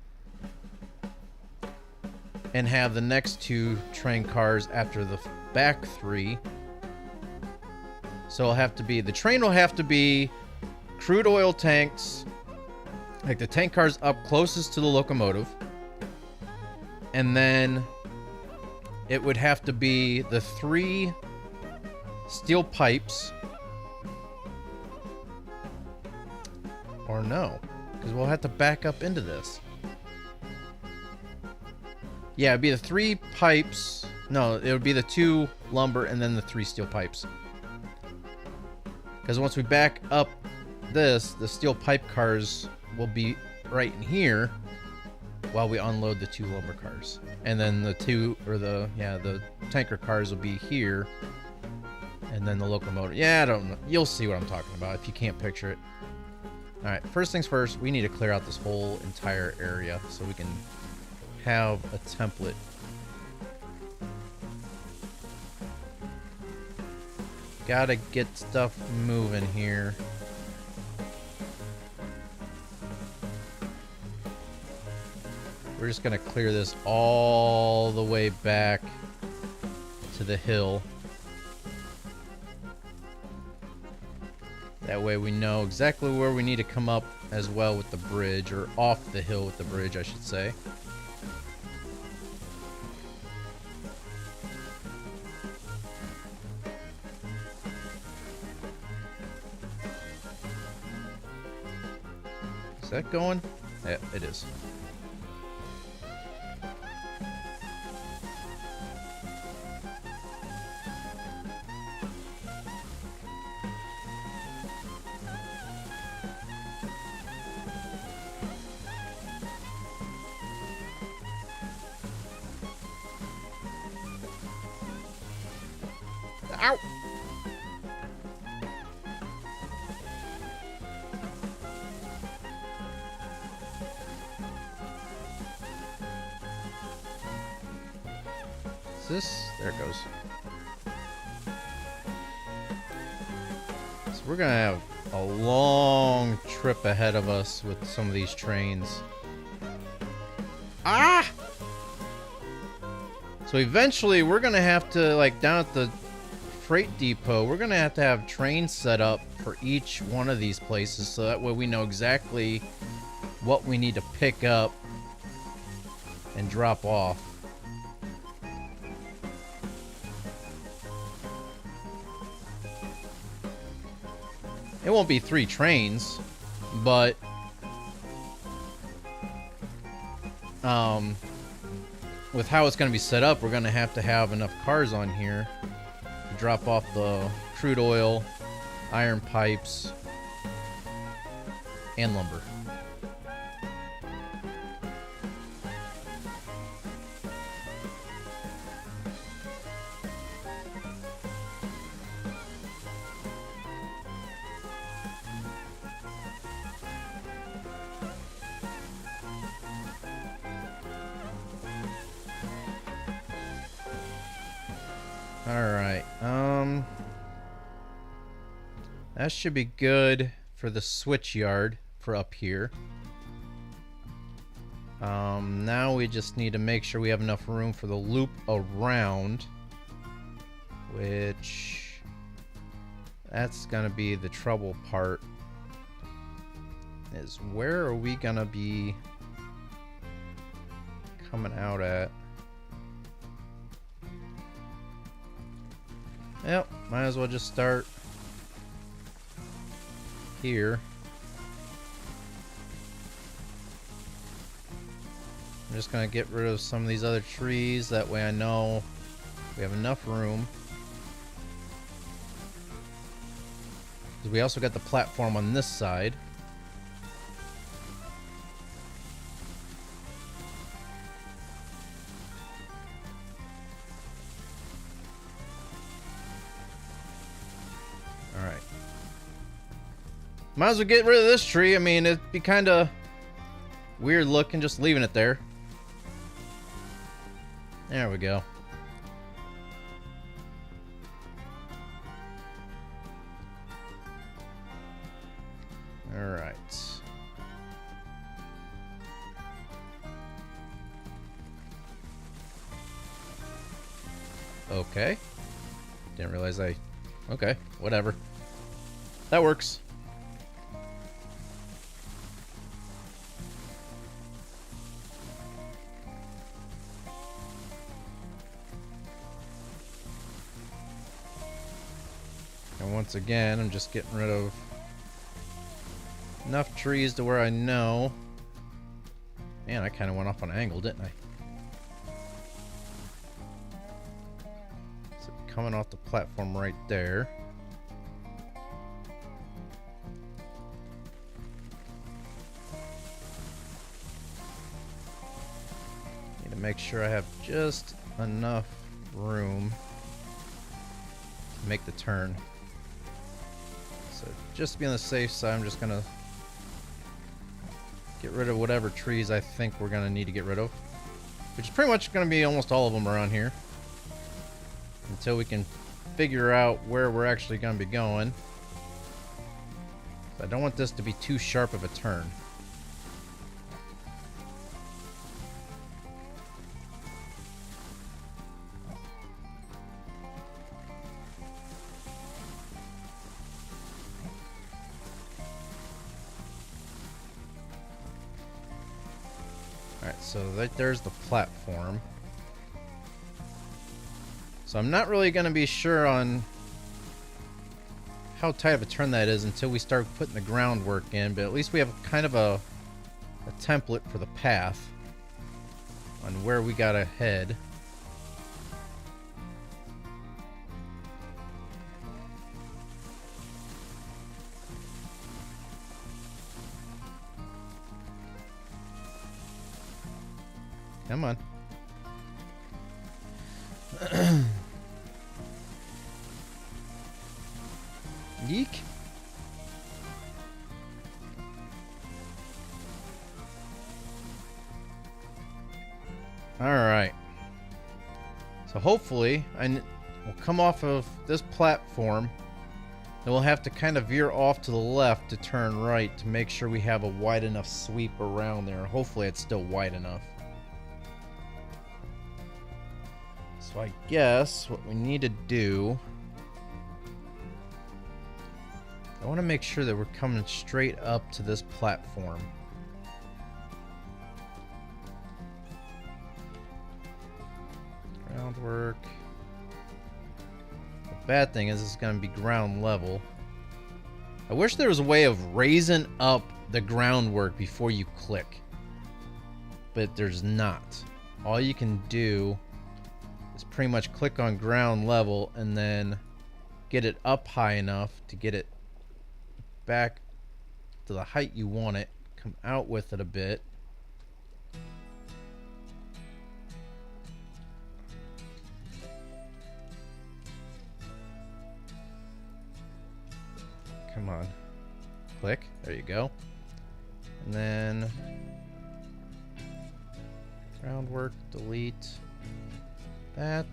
And have the next 2 train cars after the back 3. So it'll have to be... The train will have to be crude oil tanks. Like the tank cars up closest to the locomotive. And then it would have to be the 3 steel pipes. Or no, because we'll have to back up into this. Yeah, it'd be the 3 pipes. No, it would be the 2 lumber and then the 3 steel pipes. Because once we back up this, the steel pipe cars will be right in here while we unload the 2 lumber cars. And then the the tanker cars will be here. And then the locomotive. Yeah, I don't know. You'll see what I'm talking about if you can't picture it. Alright, first things first, we need to clear out this whole entire area so we can have a template. Gotta get stuff moving here. We're just gonna clear this all the way back to the hill. That way we know exactly where we need to come up as well with the bridge, or off the hill with the bridge, I should say. Is that going? Yeah, it is. Ow! Is this? There it goes. So we're gonna have a long trip ahead of us with some of these trains. Ah! So eventually we're gonna have to, like, down at the freight depot, we're gonna have to have trains set up for each one of these places, so that way we know exactly what we need to pick up and drop off. It won't be 3 trains, but with how it's going to be set up, we're going to have enough cars on here to drop off the crude oil, iron pipes, and lumber. Alright, that should be good for the switch yard for up here. Now we just need to make sure we have enough room for the loop around, which that's gonna be the trouble part, is where are we gonna be coming out at? Yep, might as well just start here. I'm just gonna get rid of some of these other trees, that way I know we have enough room. Because we also got the platform on this side. Alright. Might as well get rid of this tree. I mean, it'd be kind of weird looking just leaving it there. There we go. Alright. Okay. Didn't realize I... Okay, whatever. That works. And once again, I'm just getting rid of enough trees to where I know... Man, I kind of went off on an angle, didn't I? So coming off the platform right there. Need to make sure I have just enough room to make the turn. So just to be on the safe side, I'm just gonna get rid of whatever trees I think we're gonna need to get rid of, which is pretty much gonna be almost all of them around here until we can figure out where we're actually gonna be going. I don't want this to be too sharp of a turn. Alright, so there's the platform. So I'm not really going to be sure on how tight of a turn that is until we start putting the groundwork in, but at least we have kind of a template for the path on where we gotta head. Come on. Yeek. All right. So hopefully we'll come off of this platform. Then we'll have to kind of veer off to the left to turn right to make sure we have a wide enough sweep around there. Hopefully it's still wide enough. So I guess what we need to do, I want to make sure that we're coming straight up to this platform. Groundwork. The bad thing is it's going to be ground level. I wish there was a way of raising up the groundwork before you click, but there's not. All you can do is pretty much click on ground level and then get it up high enough to get it back to the height you want it, come out with it a bit. Come on. Click. There you go. And then groundwork, delete that.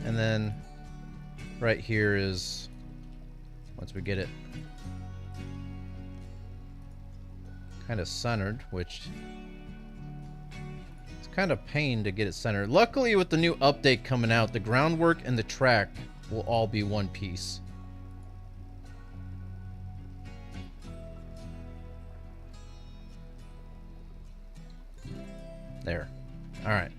And then right here is, once we get it kind of centered, which it's kind of pain to get it centered. Luckily with the new update coming out, the groundwork and the track will all be one piece. There. All right.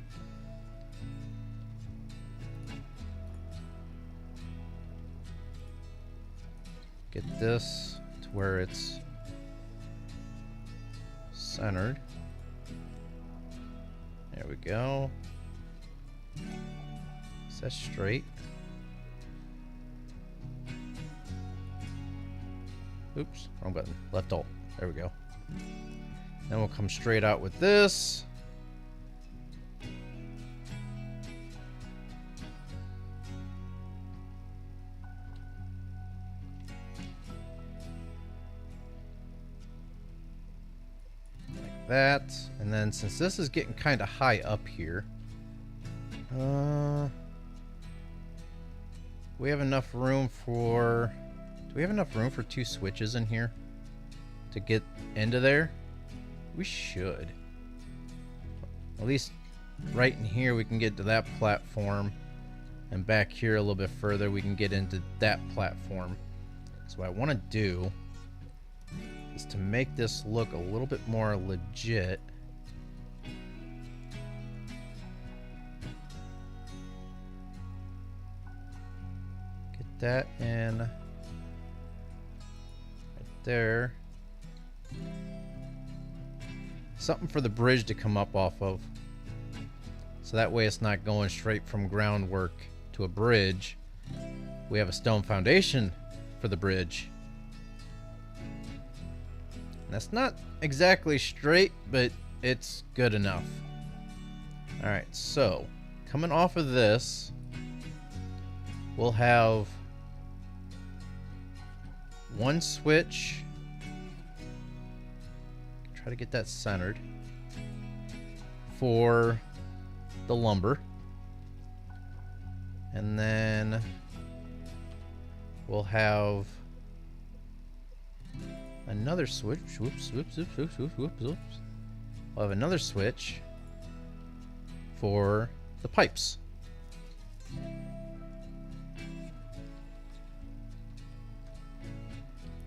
Get this to where it's centered. There we go. Is that straight? Oops, wrong button. Left alt. There we go. Then we'll come straight out with this. Like that. And then since this is getting kind of high up here, we have enough room for... Do we have enough room for 2 switches in here to get into there? We should. At least right in here we can get to that platform, and back here a little bit further we can get into that platform. So what I want to do is to make this look a little bit more legit. Get that in there. Something for the bridge to come up off of, so that way it's not going straight from groundwork to a bridge. We have a stone foundation for the bridge. And that's not exactly straight, but it's good enough. Alright, so coming off of this, we'll have 1 switch try to get that centered for the lumber. And then we'll have another switch. Whoops, whoops, whoops, whoops, whoops, whoops, whoops. We'll have another switch for the pipes.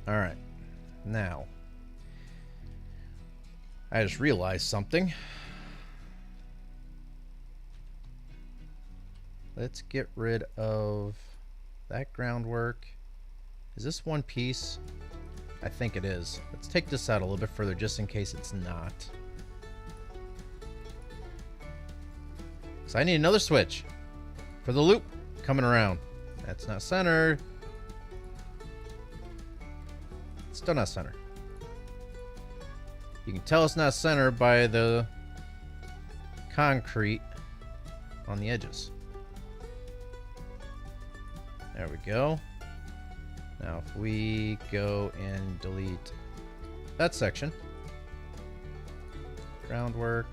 All right, now I just realized something. Let's get rid of that groundwork. Is this one piece? I think it is. Let's take this out a little bit further just in case it's not. So I need another switch for the loop coming around. That's not centered. It's still not centered. You can tell it's not centered by the concrete on the edges. There we go. Now if we go and delete that section, groundwork,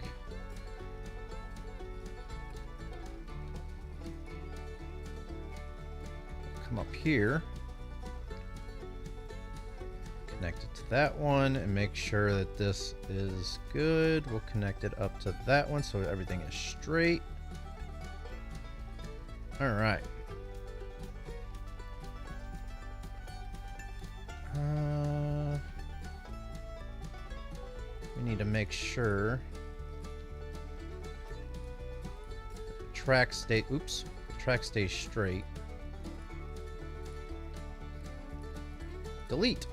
come up here, connect it to that one, and make sure that this is good. We'll connect it up to that one so everything is straight. All right. We need to make sure the track stays straight. Delete.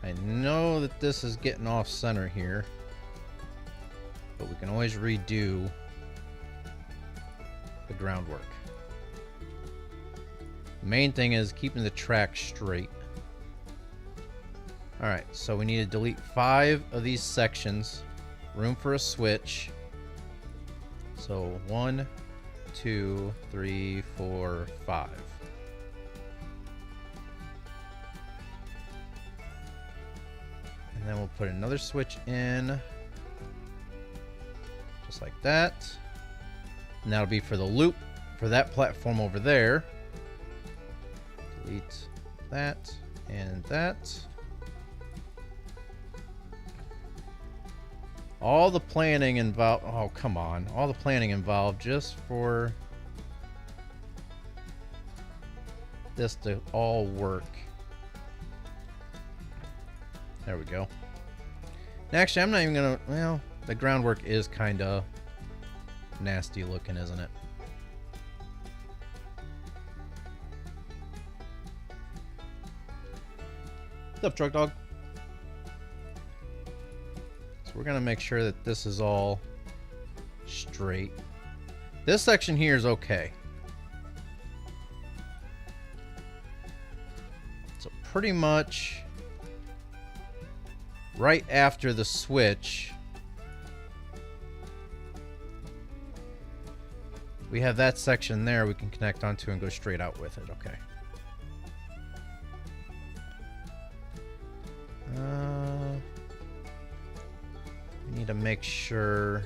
I know that this is getting off center here, but we can always redo the groundwork. The main thing is keeping the track straight. Alright, so we need to delete 5 of these sections. Room for a switch. So 1, 2, 3, 4, 5. And then we'll put another switch in. Just like that. And that'll be for the loop for that platform over there. Delete that and that. All the planning involved. Oh, come on. All the planning involved just for this to all work. There we go. And actually, I'm not even gonna. Well, the groundwork is kind of nasty looking, isn't it? What's up, truck dog? So we're gonna make sure that this is all straight. This section here is okay. So pretty much right after the switch, we have that section there we can connect onto and go straight out with it. Okay. We need to make sure.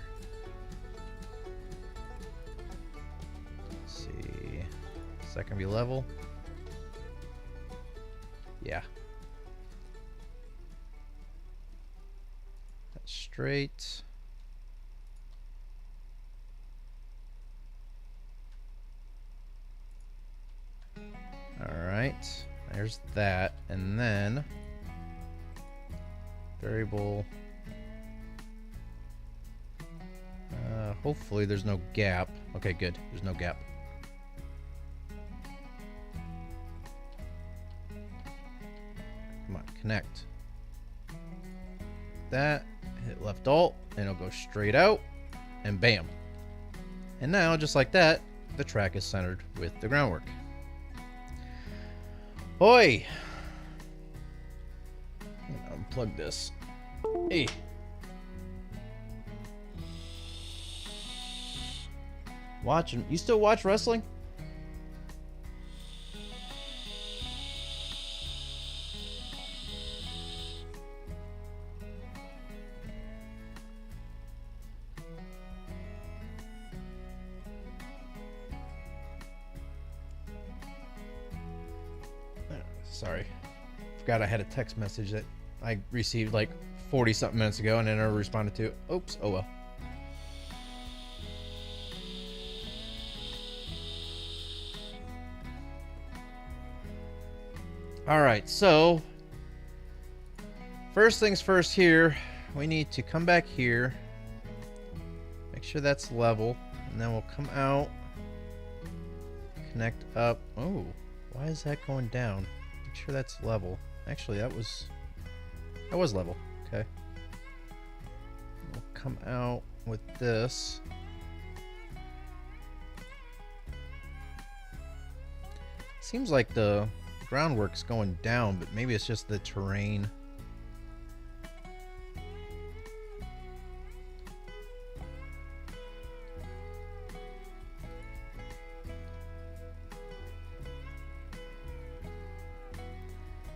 Let's see. Is that gonna be level? Yeah. That's straight. Alright, there's that, and then variable, hopefully there's no gap. Okay, good, there's no gap. Come on, connect. That, hit left alt, and it'll go straight out, and bam. And now, just like that, the track is centered with the groundwork. Oi! Unplug this. Hey. Watching. You still watch wrestling? Sorry. Forgot I had a text message that I received like 40 something minutes ago and I never responded to. Oops. Oh well. Alright, so first things first here, we need to come back here, make sure that's level, and then we'll come out, connect up. Oh, why is that going down? Make sure that's level. Actually, that was level. Okay. We'll come out with this. Seems like the groundwork's going down, but maybe it's just the terrain.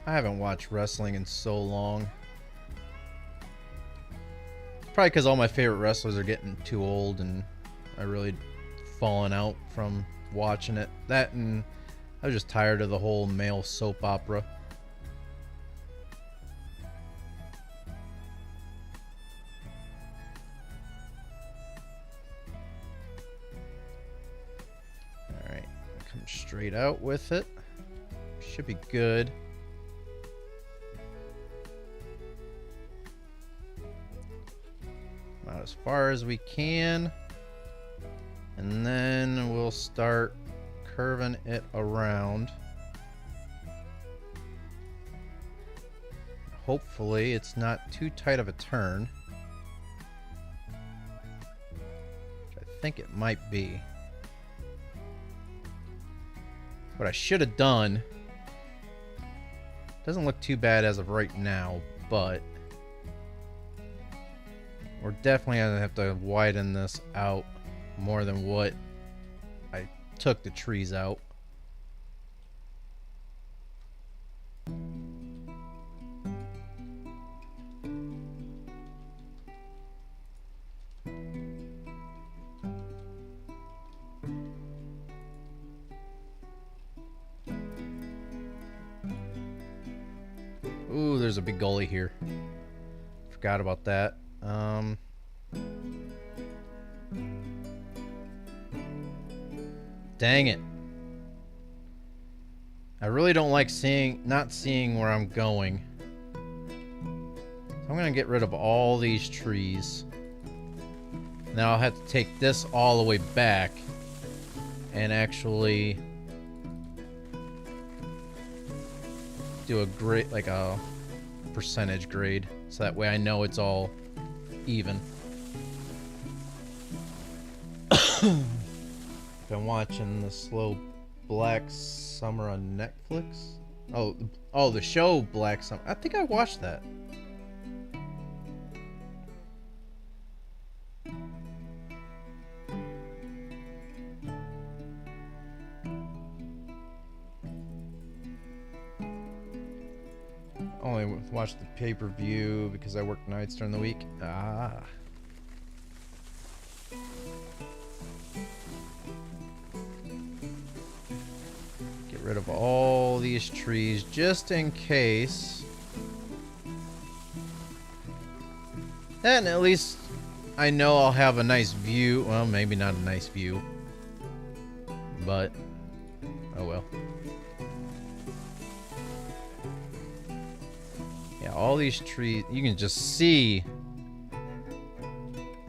I haven't watched wrestling in so long. Probably because all my favorite wrestlers are getting too old and I really fallen out from watching it. That and I was just tired of the whole male soap opera. Alright, come straight out with it. Should be good. Out as far as we can. And then we'll start curving it around. Hopefully it's not too tight of a turn. Which I think it might be. What I should have done, doesn't look too bad as of right now, but we're definitely gonna have to widen this out more than what I took the trees out. Ooh, there's a big gully here. Forgot about that. Dang it. I really don't like not seeing where I'm going. I'm gonna get rid of all these trees. Now I'll have to take this all the way back and actually do a grade, like a percentage grade, so that way I know it's all even. Been watching the slow Black Summer on Netflix. Oh, the show Black Summer. I think I watched that. Only watched the pay-per-view because I work nights during the week. Ah. Get rid of all these trees just in case. And at least I know I'll have a nice view. Well, maybe not a nice view, but oh well. Yeah, all these trees, you can just see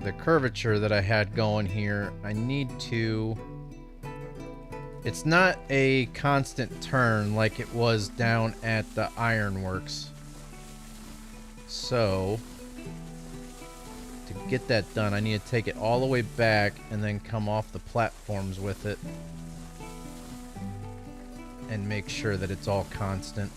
the curvature that I had going here. I need to... It's not a constant turn like it was down at the ironworks. So, to get that done, I need to take it all the way back and then come off the platforms with it and make sure that it's all constant.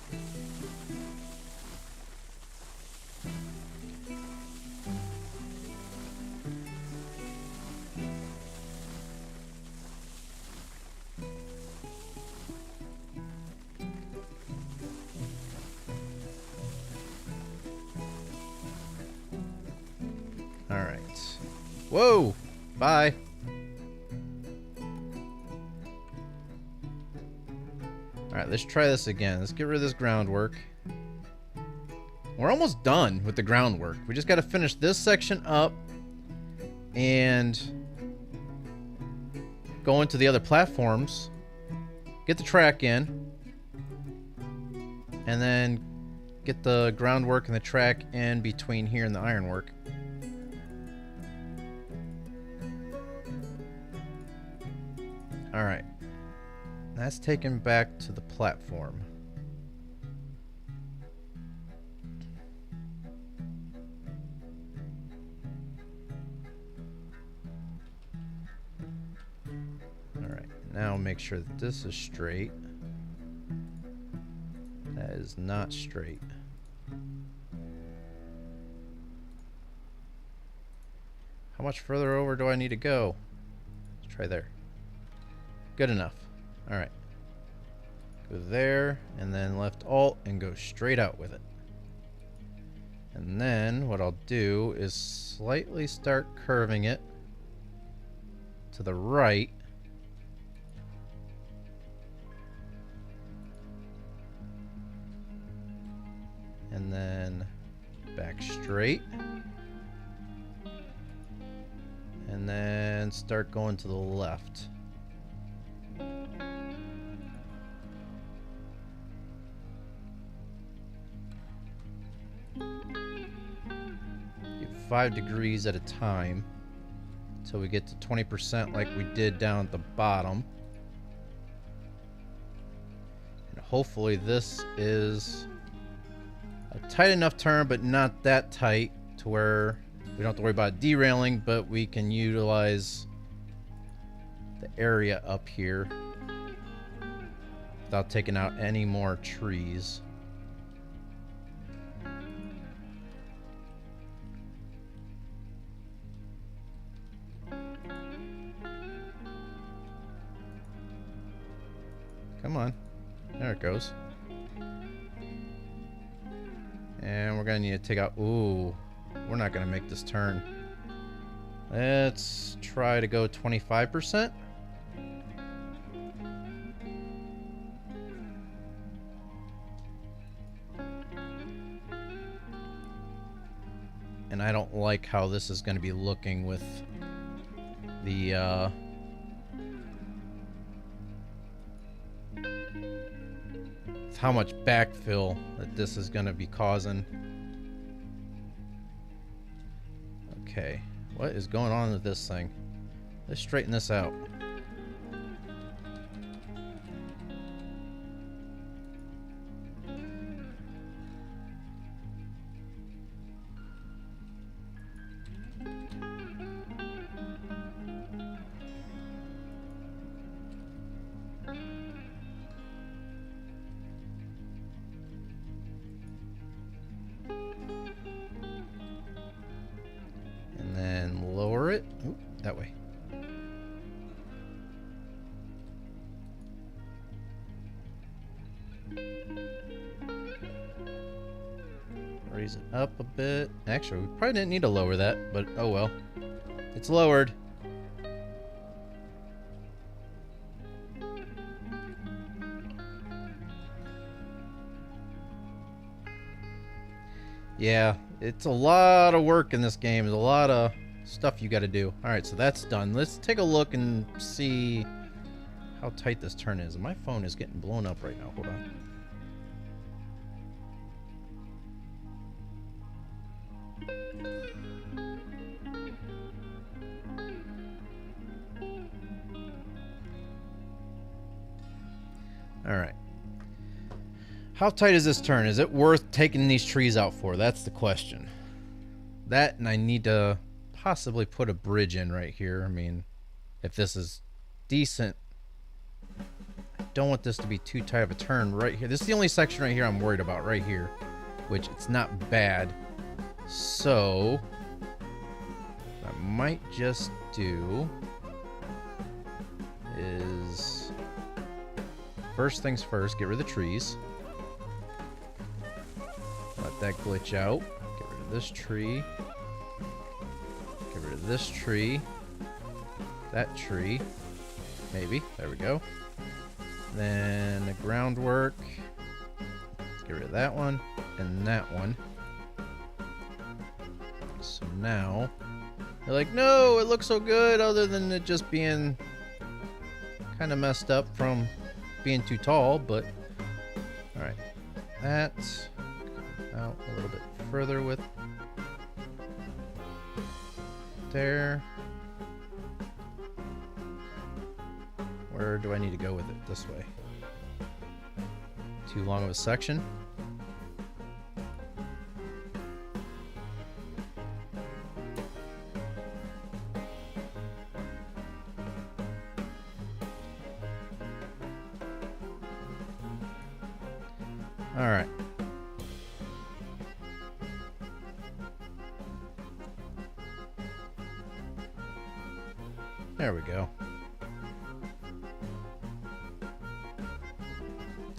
Alright. Whoa! Bye! Alright, let's try this again. Let's get rid of this groundwork. We're almost done with the groundwork. We just got to finish this section up and go into the other platforms, get the track in, and then get the groundwork and the track in between here and the ironwork. Alright. That's taken back to the platform. Now make sure that this is straight. That is not straight. How much further over do I need to go? Let's try there. Good enough. Alright. Go there, and then left alt, and go straight out with it. And then what I'll do is slightly start curving it to the right. And then back straight. And then start going to the left. Get 5 degrees at a time until we get to 20% like we did down at the bottom. And hopefully this is a tight enough turn, but not that tight to where we don't have to worry about derailing, but we can utilize the area up here without taking out any more trees. Come on. There it goes. And we're going to need to take out... Ooh, we're not going to make this turn. Let's try to go 25%. And I don't like how this is going to be looking with the... how much backfill that this is going to be causing. Okay, what is going on with this thing? Let's straighten this out. That way. Raise it up a bit. Actually, we probably didn't need to lower that, but oh well. It's lowered. Yeah, it's a lot of work in this game. There's a lot of stuff you got to do. Alright, so that's done. Let's take a look and see how tight this turn is. My phone is getting blown up right now. Hold on. Alright. How tight is this turn? Is it worth taking these trees out for? That's the question. That, and I need to possibly put a bridge in right here. I mean, if this is decent, I don't want this to be too tight of a turn right here. This is the only section right here I'm worried about, right here, which it's not bad. So what I might just do is, first things first, get rid of the trees. Let that glitch out. Get rid of this tree. of this tree. That tree. Maybe. There we go. Then the groundwork. Let's get rid of that one. And that one. So now, they're like, no, it looks so good, other than it just being kind of messed up from being too tall, but alright. That out a little bit further with there. Where do I need to go with it? This way. Too long of a section. All right. There we go.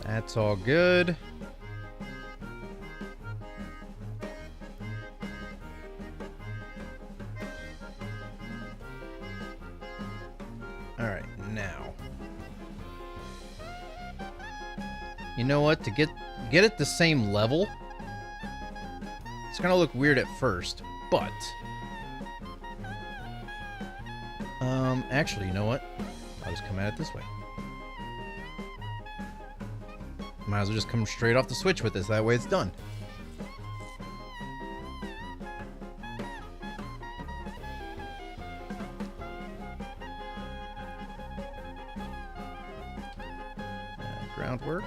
That's all good. All right, now. You know what? To get it the same level, it's gonna look weird at first, but actually, you know what? I'll just come at it this way. Might as well just come straight off the switch with this, that way it's done. Groundwork.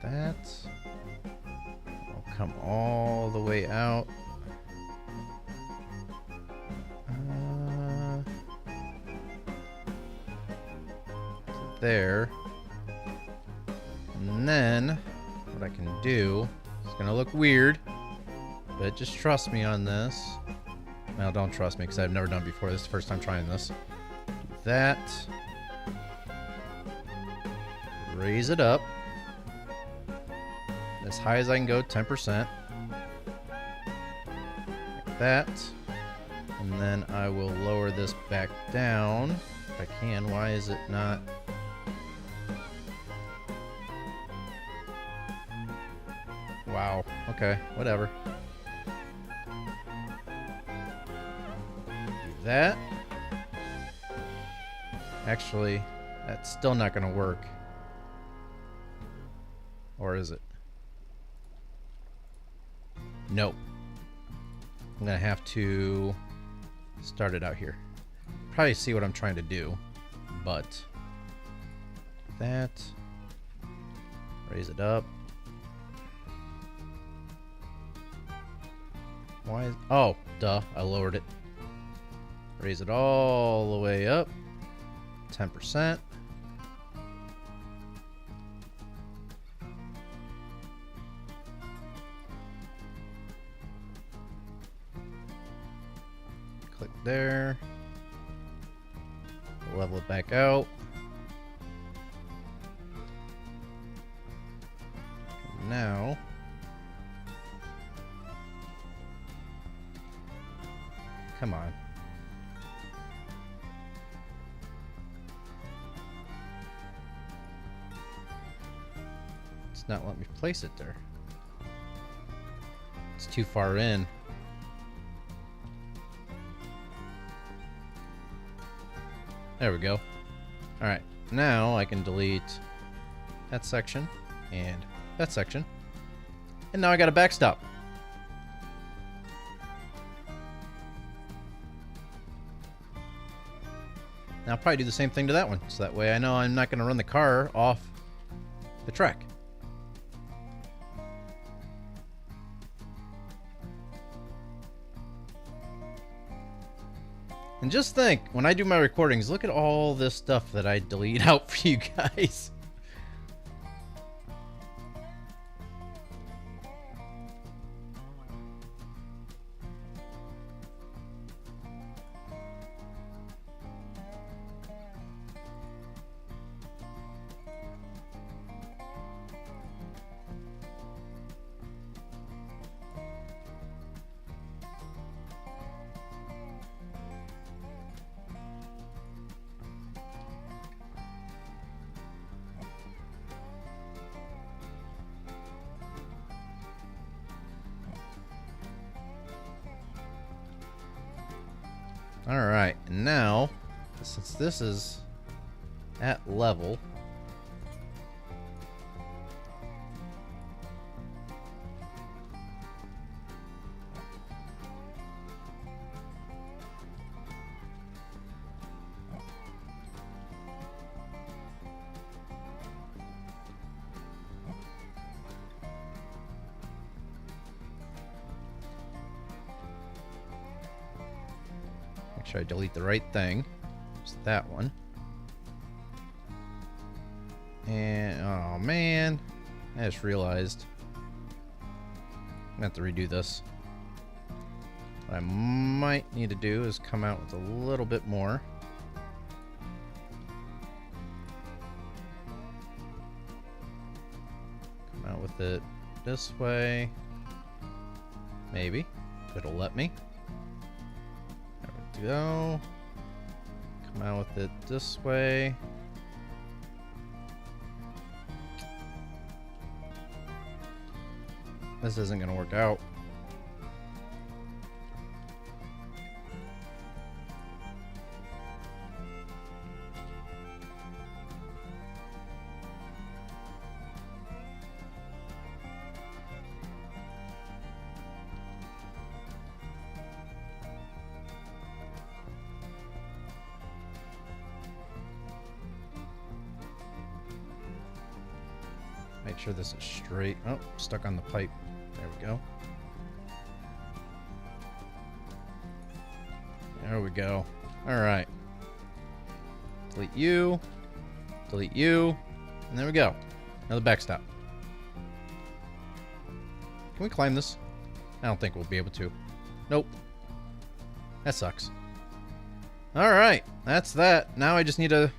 That. I'll come all the way out. To there. And then, what I can do, it's gonna look weird, but just trust me on this. Well, don't trust me because I've never done it before. This is the first time trying this. Do that. Raise it up. As high as I can go, 10%. Like that. And then I will lower this back down if I can. Why is it not? Wow. Okay, whatever. Do that. Actually, that's still not going to work. Or is it? Nope. I'm gonna have to start it out here. Probably see what I'm trying to do, but that, raise it up. Why is, oh, duh, I lowered it. Raise it all the way up, 10%. Click there. Level it back out. Now, come on. It's not letting me place it there. It's too far in. There we go. Alright, now I can delete that section and that section. And now I got a backstop. Now I'll probably do the same thing to that one, so that way I know I'm not going to run the car off the track. And just think, when I do my recordings, look at all this stuff that I delete out for you guys. Alright, and now, since this is at level, make sure I delete the right thing. It's that one. And, oh man, I just realized I'm gonna have to redo this. What I might need to do is come out with a little bit more. Come out with it this way. Maybe. It'll let me. There we go. Come out with it this way. This isn't going to work out. Make sure this is straight. Oh, stuck on the pipe. There we go. There we go. All right. Delete you. Delete you. And there we go. Another backstop. Can we climb this? I don't think we'll be able to. Nope. That sucks. All right. That's that. Now I just need to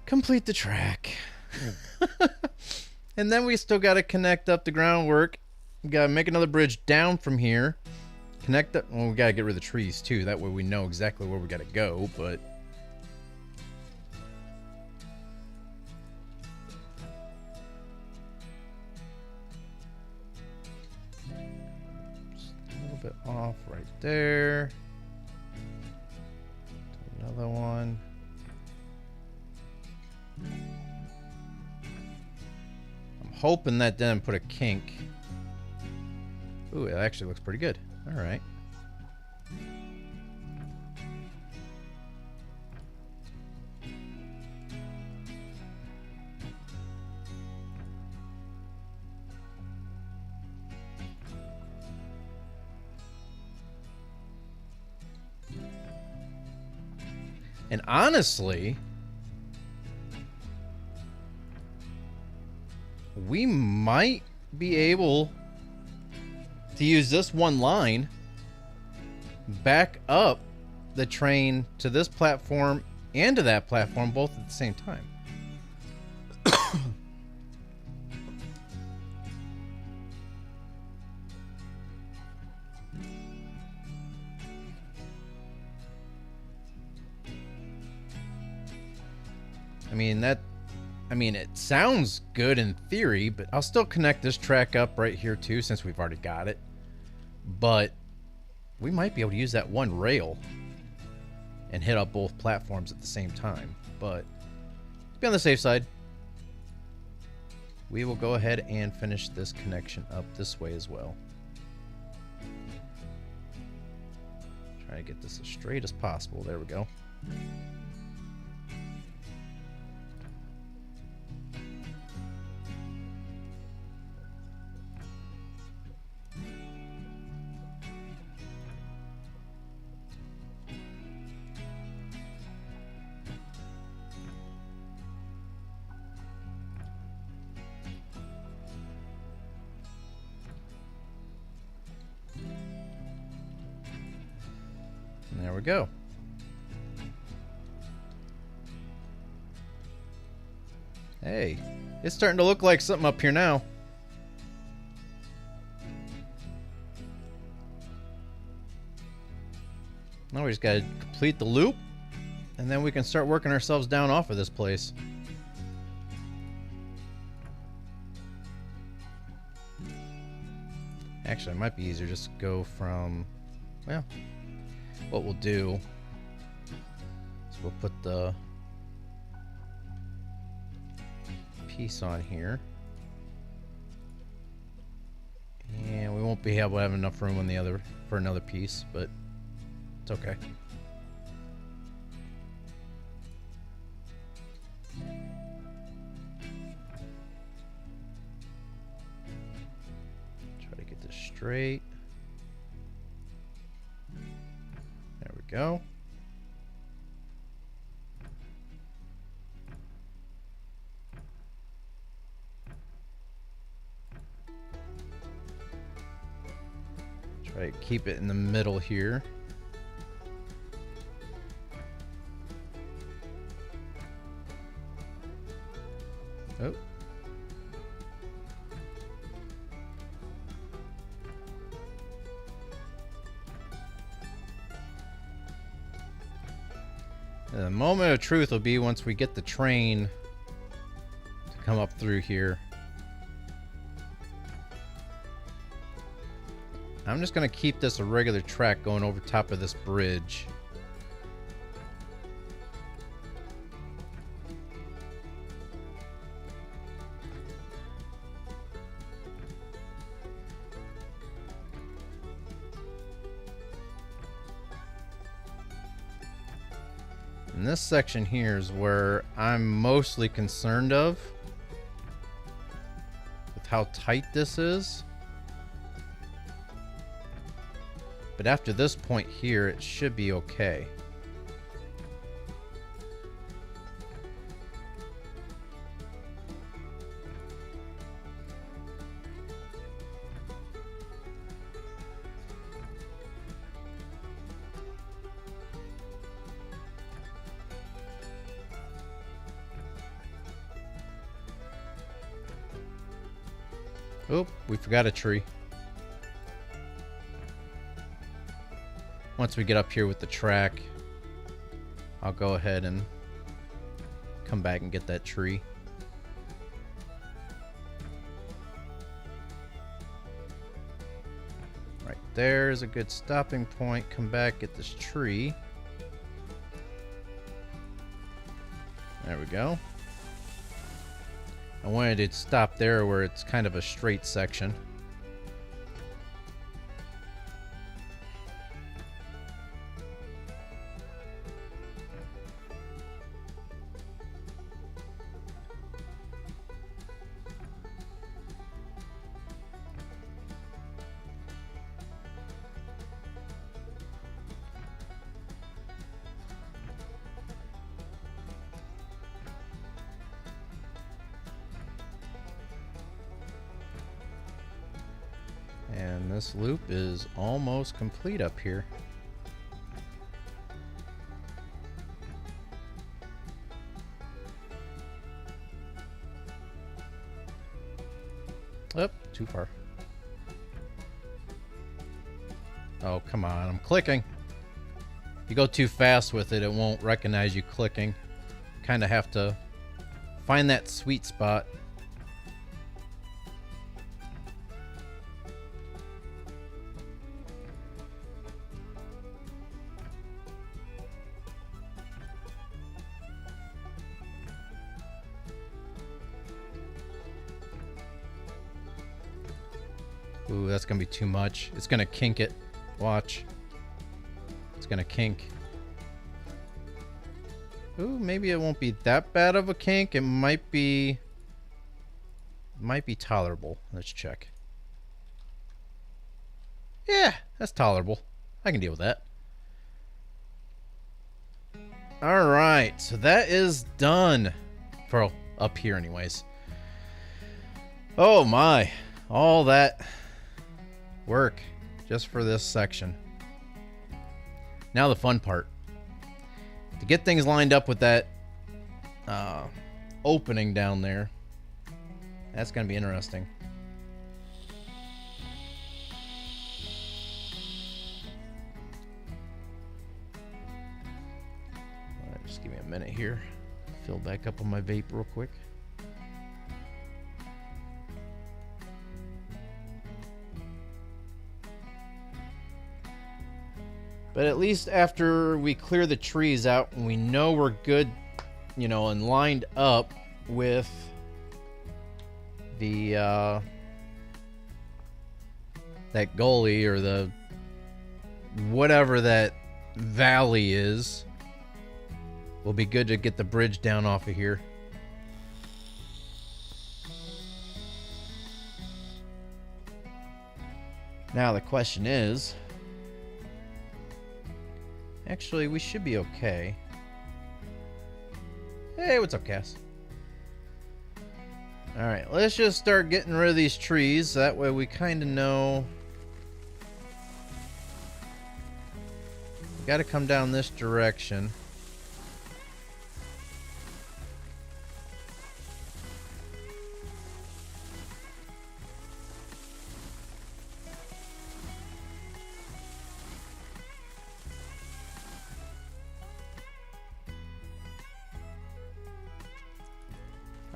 complete the track. And then we still got to connect up the groundwork. We got to make another bridge down from here. Connect up. Well, we got to get rid of the trees too. That way we know exactly where we got to go. But just a little bit off right there. Another one. Hoping that didn't put a kink. Ooh, it actually looks pretty good. All right. And honestly, we might be able to use this one line back up the train to this platform and to that platform both at the same time. I mean, it sounds good in theory, but I'll still connect this track up right here too, since we've already got it. But we might be able to use that one rail and hit up both platforms at the same time. But to be on the safe side, we will go ahead and finish this connection up this way as well. Try to get this as straight as possible. There we go. There we go. Hey, it's starting to look like something up here now. Now we just gotta complete the loop, and then we can start working ourselves down off of this place. Actually, it might be easier just to go from, well, what we'll do is we'll put the piece on here. And we won't be able to have enough room on the other for another piece, but it's okay. Try to get this straight. There we go. Try to keep it in the middle here. Oh. The moment of truth will be once we get the train to come up through here. I'm just going to keep this a regular track going over top of this bridge. And this section here is where I'm mostly concerned of with how tight this is. But after this point here, it should be okay. Oh, we forgot a tree. Once we get up here with the track, I'll go ahead and come back and get that tree. Right there is a good stopping point. Come back, get this tree. There we go. I wanted to stop there where it's kind of a straight section. And this loop is almost complete up here. Oh, too far. Oh, come on, I'm clicking. If you go too fast with it, it won't recognize you clicking. Kind of have to find that sweet spot. Ooh, that's gonna be too much. It's gonna kink it. Watch. It's gonna kink. Ooh, maybe it won't be that bad of a kink. It might be tolerable. Let's check. Yeah, that's tolerable. I can deal with that. All right, so that is done for up here anyways. Oh my, all that work just for this section. Now the fun part. To get things lined up with that opening down there. That's going to be interesting. Alright, just give me a minute here. Fill back up on my vape real quick. But at least after we clear the trees out and we know we're good, you know, and lined up with the that gully or the whatever that valley is, we'll be good to get the bridge down off of here. Now the question is, actually we should be okay. Hey, what's up, Cass? Alright, let's just start getting rid of these trees. That way we kind of know. We got to come down this direction.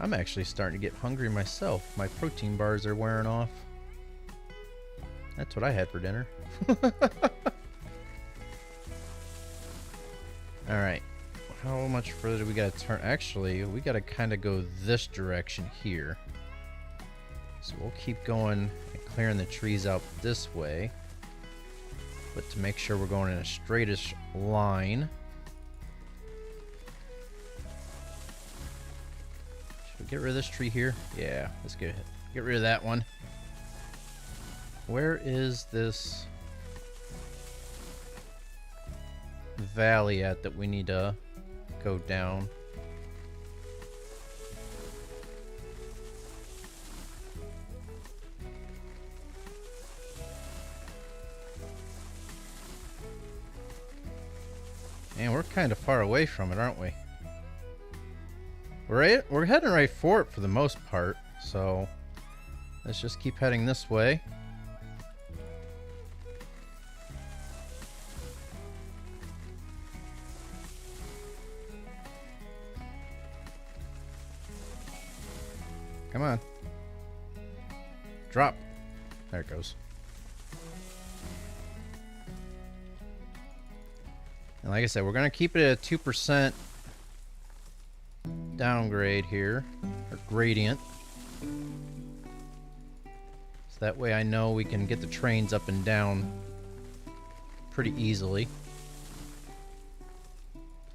I'm actually starting to get hungry myself. My protein bars are wearing off. That's what I had for dinner. Alright. How much further do we gotta turn? Actually, we gotta kind of go this direction here. So we'll keep going and clearing the trees out this way. But to make sure we're going in a straightish line. Get rid of this tree here. Yeah, let's get rid of that one. Where is this valley at that we need to go down? And we're kind of far away from it, aren't we? We're heading right for it for the most part, so let's just keep heading this way. Come on. Drop. There it goes. And like I said, we're going to keep it at 2%. Downgrade here, or gradient, so that way I know we can get the trains up and down pretty easily.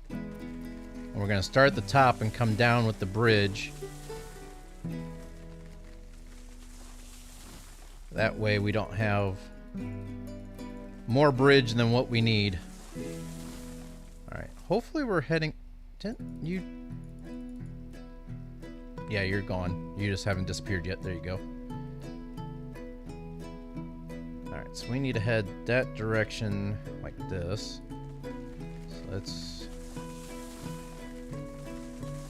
And we're going to start at the top and come down with the bridge. That way we don't have more bridge than what we need. Alright, hopefully we're heading... Yeah, you're gone. You just haven't disappeared yet. There you go. Alright, so we need to head that direction like this. So let's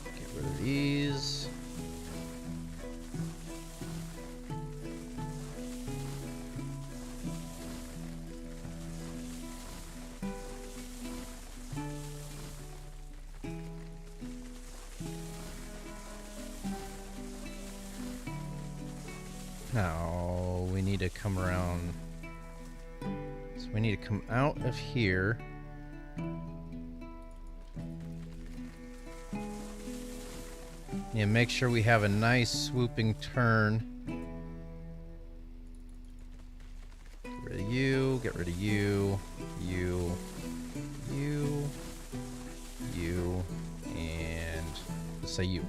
get rid of these. Now we need to come around. So we need to come out of here. Yeah, make sure we have a nice swooping turn. Get rid of you, get rid of you, you, and let's say you.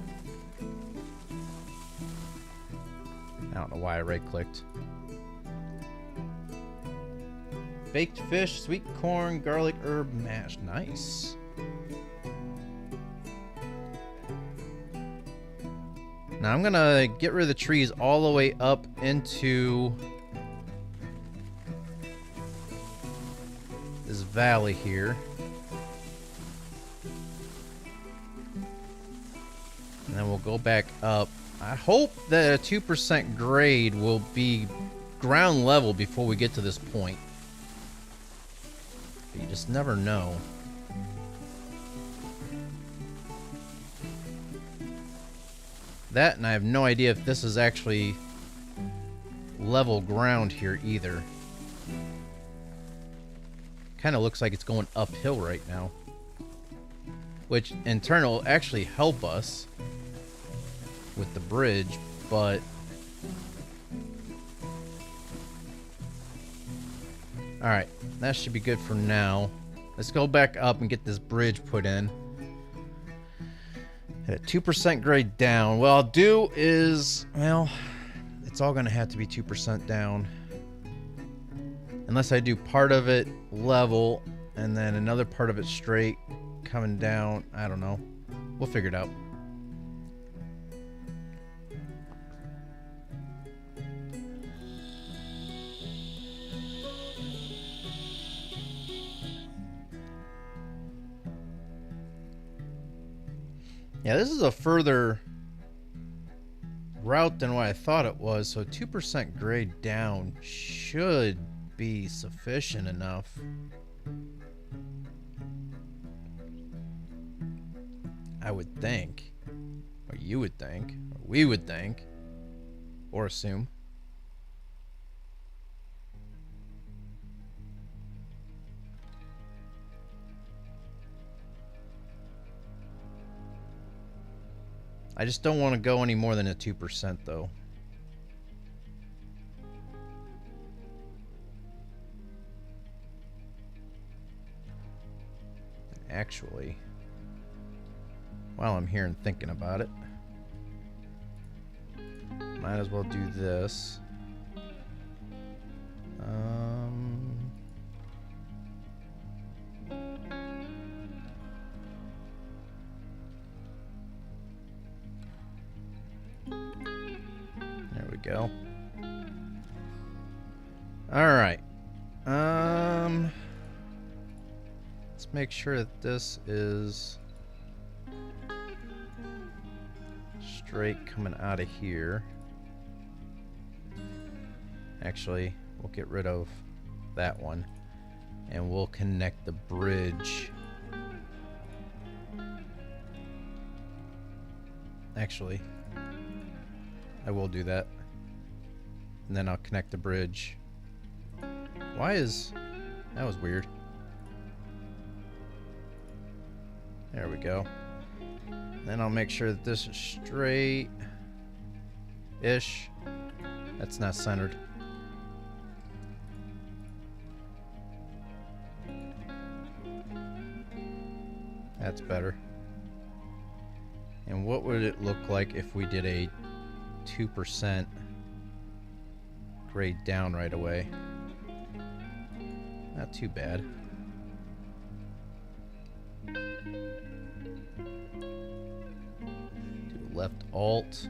I don't know why I right-clicked. Baked fish, sweet corn, garlic herb mash. Nice. Now I'm gonna get rid of the trees all the way up into this valley here. And then we'll go back up. I hope that a 2% grade will be ground level before we get to this point. But you just never know. That, and I have no idea if this is actually level ground here either. kind of looks like it's going uphill right now. Which in turn will actually help us with the bridge, but alright, that should be good for now. Let's go back up and get this bridge put in. At 2% grade down. What I'll do is, well, it's all going to have to be 2% down. Unless I do part of it level and then another part of it straight coming down. I don't know. We'll figure it out. Yeah, this is a further route than what I thought it was, so 2% grade down should be sufficient enough. I would think, or you would think, or we would think, or assume. I just don't want to go any more than a 2% though. Actually, while I'm here and thinking about it, might as well do this. There we go. All right. Let's make sure that this is straight coming out of here. Actually, we'll get rid of that one and we'll connect the bridge. Actually, I will do that. And then I'll connect the bridge. Why is... That was weird. There we go. Then I'll make sure that this is straight-ish. That's not centered. That's better. And what would it look like if we did a 2% grade down right away? Not too bad. Do left alt.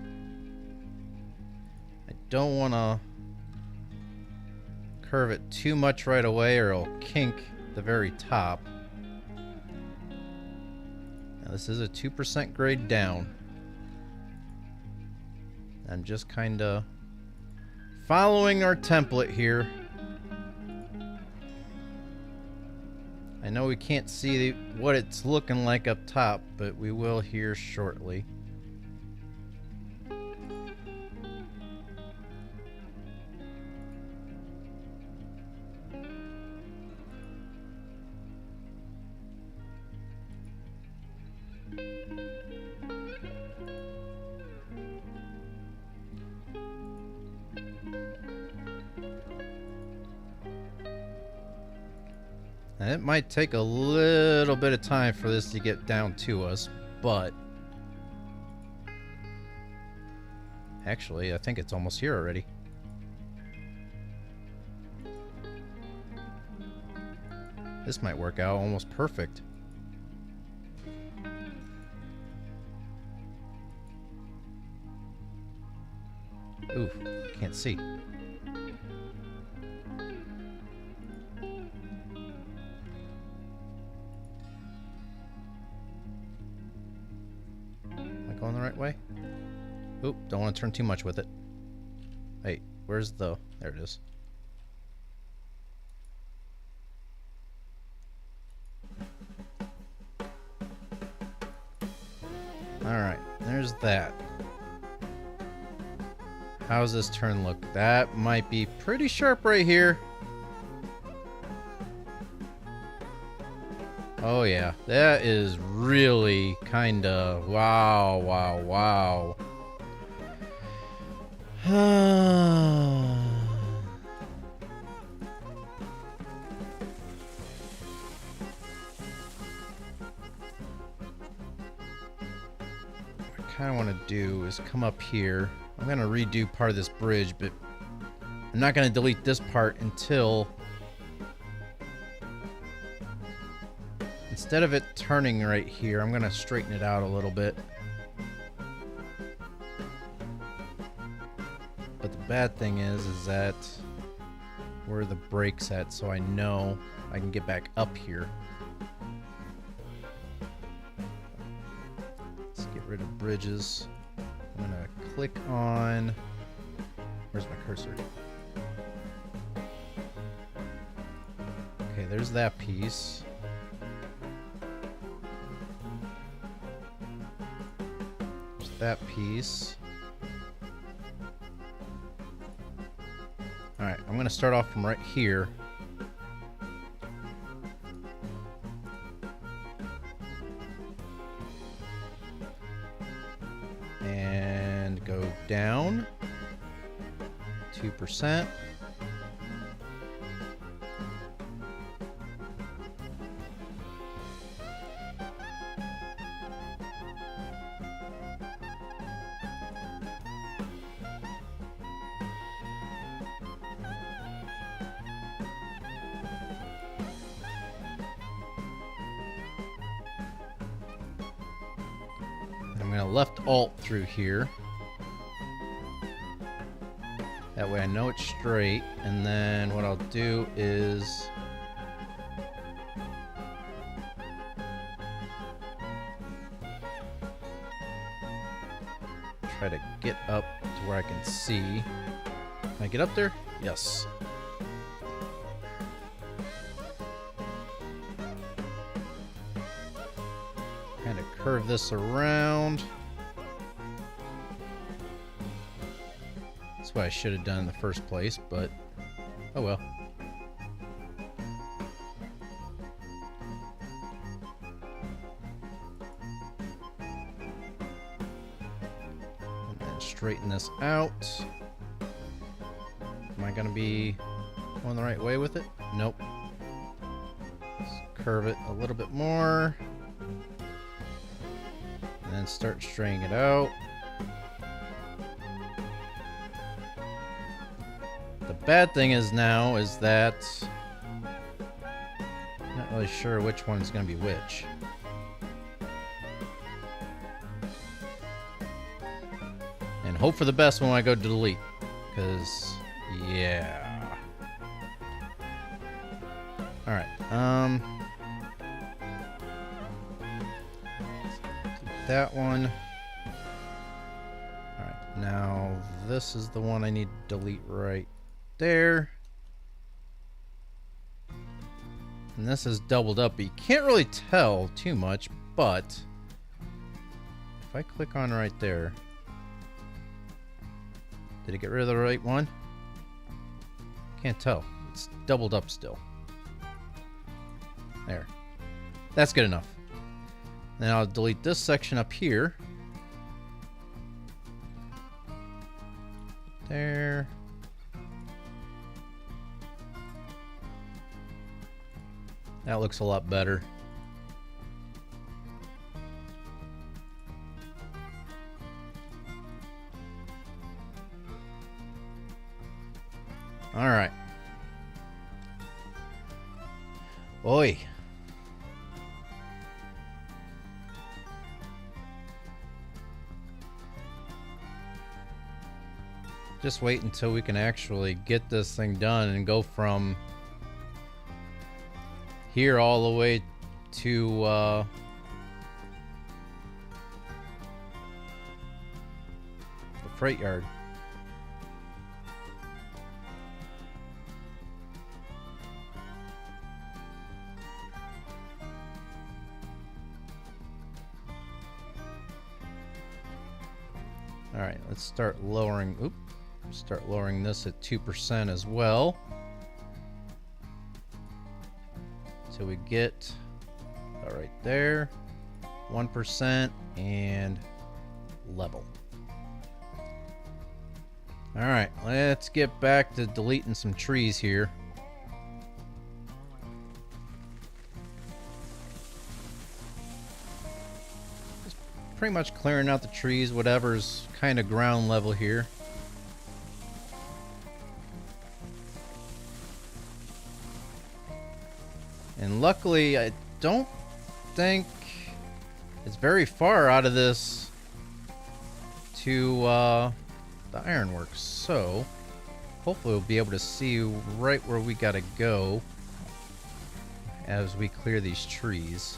I don't want to curve it too much right away or it'll kink the very top. Now this is a 2% grade down. I'm just kind of following our template here. I know we can't see what it's looking like up top, but we will here shortly. And it might take a little bit of time for this to get down to us, but actually, I think it's almost here already. This might work out almost perfect. Ooh, can't see. Going the right way? Oop, don't want to turn too much with it. Hey, where's the... There it is. Alright, there's that. How's this turn look? That might be pretty sharp right here. Oh yeah, that is really kinda wow, wow, wow. What I kind of want to do is come up here. I'm going to redo part of this bridge, but I'm not going to delete this part until... Instead of it turning right here, I'm going to straighten it out a little bit. But the bad thing is that where are the brakes at, so I know I can get back up here. Let's get rid of bridges. I'm going to click on... Where's my cursor? Okay, there's that piece. There's that piece. Alright, I'm going to start off from right here. And go down 2%. I'm going to left alt through here. That way I know it's straight. And then what I'll do is... try to get up to where I can see. Can I get up there? Yes. Kind of curve this around. That's what I should have done in the first place, but oh well. And then straighten this out. Am I going to be going the right way with it? Nope. Let's curve it a little bit more. And then start straightening it out. The bad thing is now is that I'm not really sure which one's going to be which. And hope for the best when I go to delete, because yeah. All right. That one. All right. Now this is the one I need to delete right there. And this is doubled up, but you can't really tell too much, but if I click on right there, did it get rid of the right one? Can't tell. It's doubled up still. There. That's good enough. Then I'll delete this section up here. There. That looks a lot better. All right. Oi. Just wait until we can actually get this thing done and go from here all the way to the freight yard. All right, let's start lowering. Oop. Start lowering this at 2% as well. So we get there, 1%, and level. Alright, let's get back to deleting some trees here. Just pretty much clearing out the trees, whatever's kind of ground level here. And luckily, I don't think it's very far out of this to the ironworks, so hopefully we'll be able to see right where we gotta go as we clear these trees.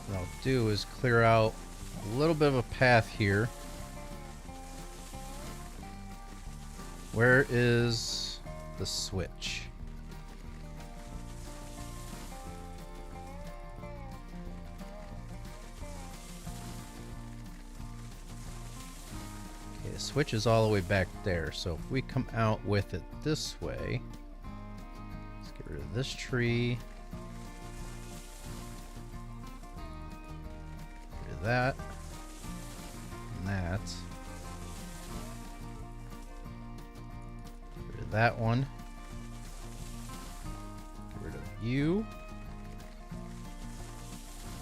What I'll do is clear out a little bit of a path here. Where is the switch? Okay, the switch is all the way back there, so if we come out with it this way, let's get rid of this tree. Get rid of that. And that. That one. Get rid of you.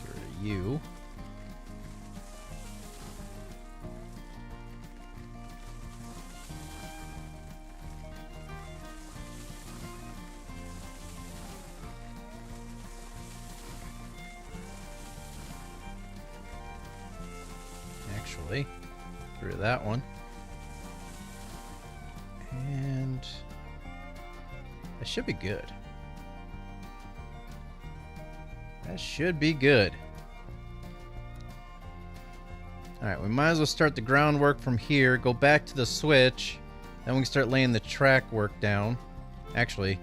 Get rid of you. Actually, get rid of that one. And that should be good. That should be good. Alright, we might as well start the groundwork from here, go back to the switch, then we can start laying the track work down. Actually,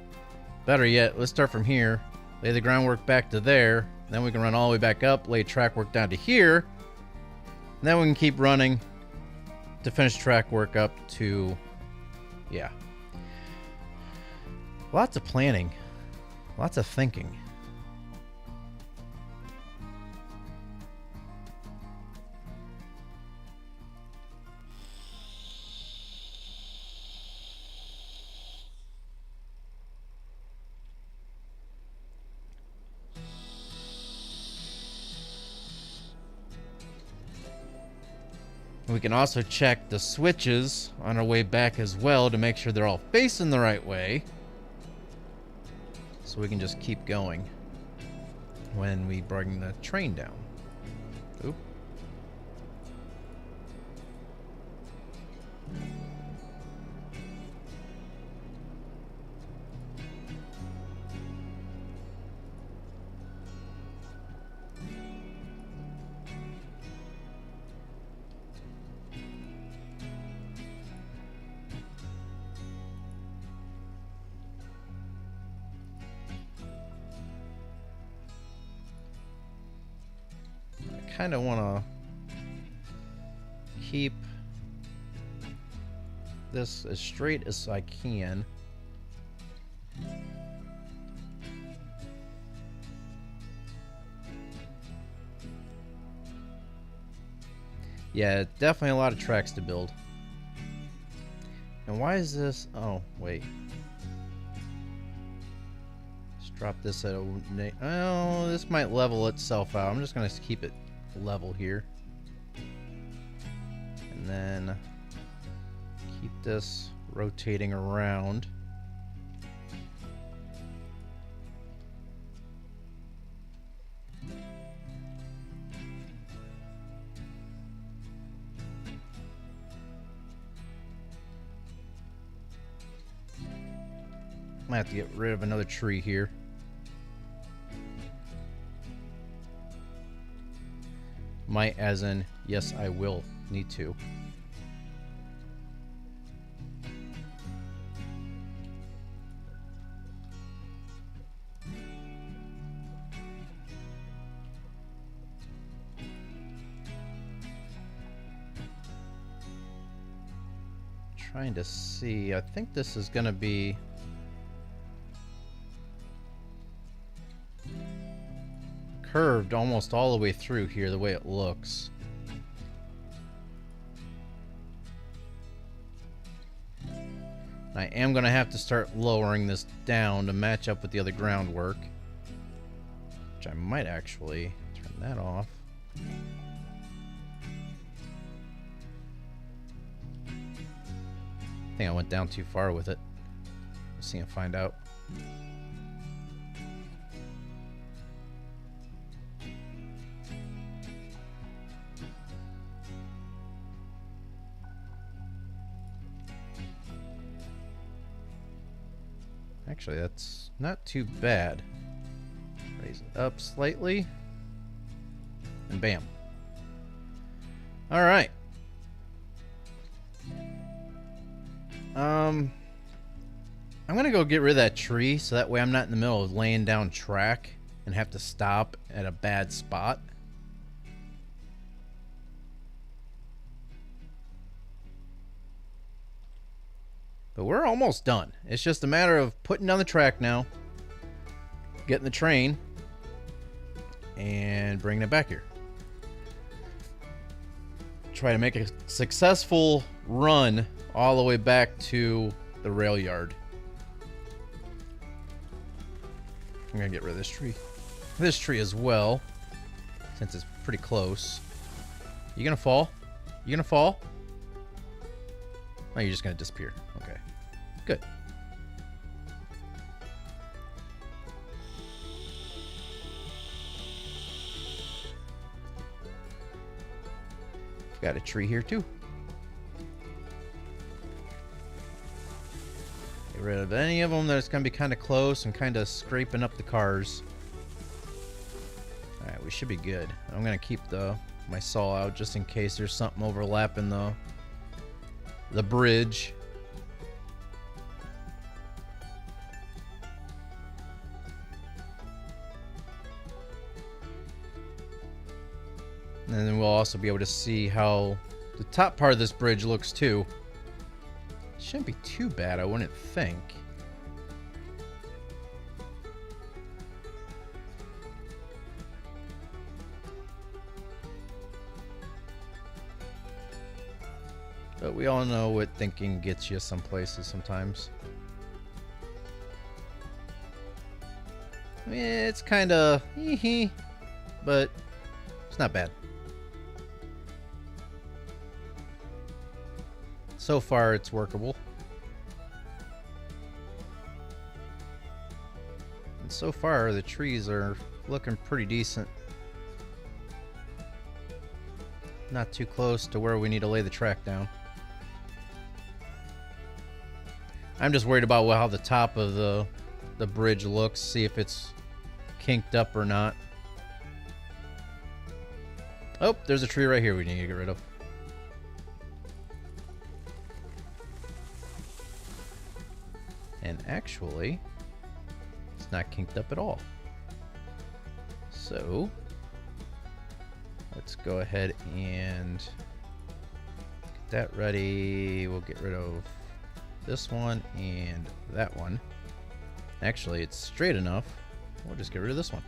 better yet, let's start from here, lay the groundwork back to there, then we can run all the way back up, lay track work down to here, and then we can keep running to finish track work up to... yeah. Lots of planning. Lots of thinking. We can also check the switches on our way back as well to make sure they're all facing the right way. So we can just keep going when we bring the train down. Oop. Kind of want to keep this as straight as I can. Yeah, definitely a lot of tracks to build. And why is this? Oh, wait. Let's drop this at a... oh, this might level itself out. I'm just going to keep it level here. And then keep this rotating around. Might have to get rid of another tree here. Might as in, yes, I will need to. trying to see. I think this is going to be curved almost all the way through here, the way it looks. I am going to have to start lowering this down to match up with the other groundwork, which I might actually turn that off. I think I went down too far with it. We'll see and find out. Actually, that's not too bad. Raise it up slightly. And bam. All right. I'm gonna go get rid of that tree so that way I'm not in the middle of laying down track and have to stop at a bad spot. But we're almost done. It's just a matter of putting down the track now, getting the train, and bringing it back here. Try to make a successful run all the way back to the rail yard. I'm gonna get rid of this tree. This tree as well, since it's pretty close. You gonna fall? You gonna fall? Oh, you're just gonna disappear. Okay. Good. Got a tree here too. Get rid of any of them that's going to be kind of close and kind of scraping up the cars. Alright, we should be good. I'm going to keep my saw out just in case there's something overlapping the bridge. And then we'll also be able to see how the top part of this bridge looks too. Shouldn't be too bad, I wouldn't think. But we all know what thinking gets you some places sometimes. I mean, it's kind of hee-hee, but it's not bad. So far, it's workable. And so far, the trees are looking pretty decent. Not too close to where we need to lay the track down. I'm just worried about how the top of the bridge looks, see if it's kinked up or not. Oh, there's a tree right here we need to get rid of. And actually, it's not kinked up at all. So, let's go ahead and get that ready. We'll get rid of this one and that one. Actually, it's straight enough. We'll just get rid of this one.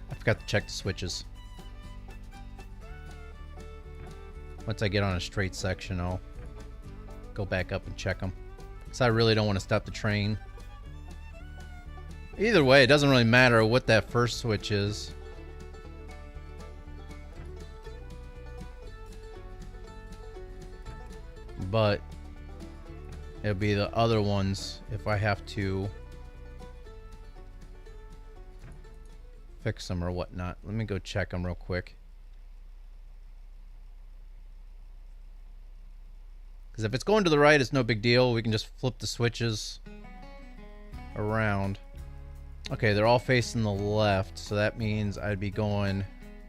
I forgot to check the switches. Once I get on a straight section, I'll go back up and check them. Because I really don't want to stop the train. Either way, it doesn't really matter what that first switch is. But it'll be the other ones if I have to fix them or whatnot. Let me go check them real quick. Because if it's going to the right, it's no big deal. We can just flip the switches around. Okay, they're all facing the left, so that means I'd be going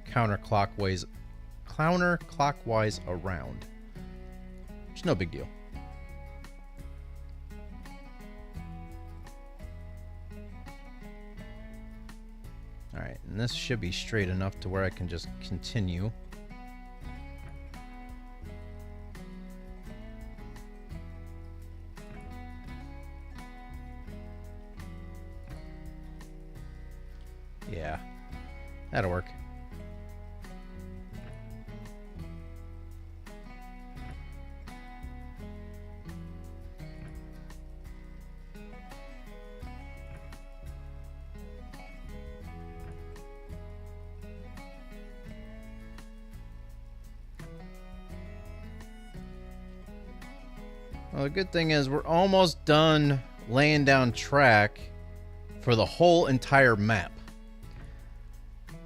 counterclockwise around. It's no big deal. Alright, and this should be straight enough to where I can just continue. Yeah, that'll work. Well, the good thing is we're almost done laying down track for the whole entire map.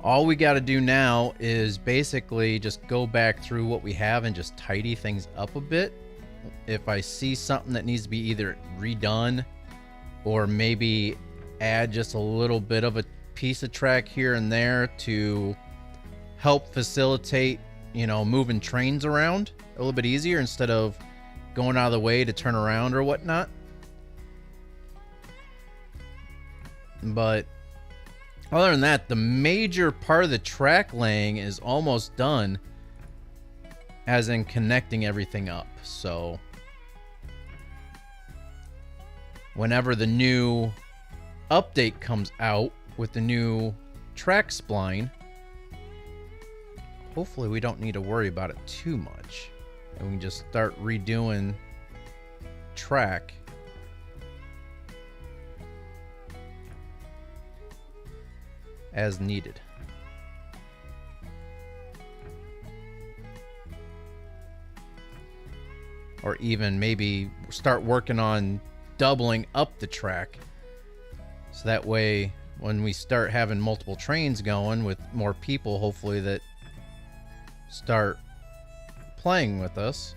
All we got to do now is basically just go back through what we have and just tidy things up a bit. If I see something that needs to be either redone or maybe add just a little bit of a piece of track here and there to help facilitate, you know, moving trains around a little bit easier instead of going out of the way to turn around or whatnot. But other than that, the major part of the track laying is almost done, as in connecting everything up. So whenever the new update comes out with the new track spline, hopefully we don't need to worry about it too much. And we can just start redoing track as needed. Or even maybe start working on doubling up the track. So that way, when we start having multiple trains going with more people, hopefully that start playing with us,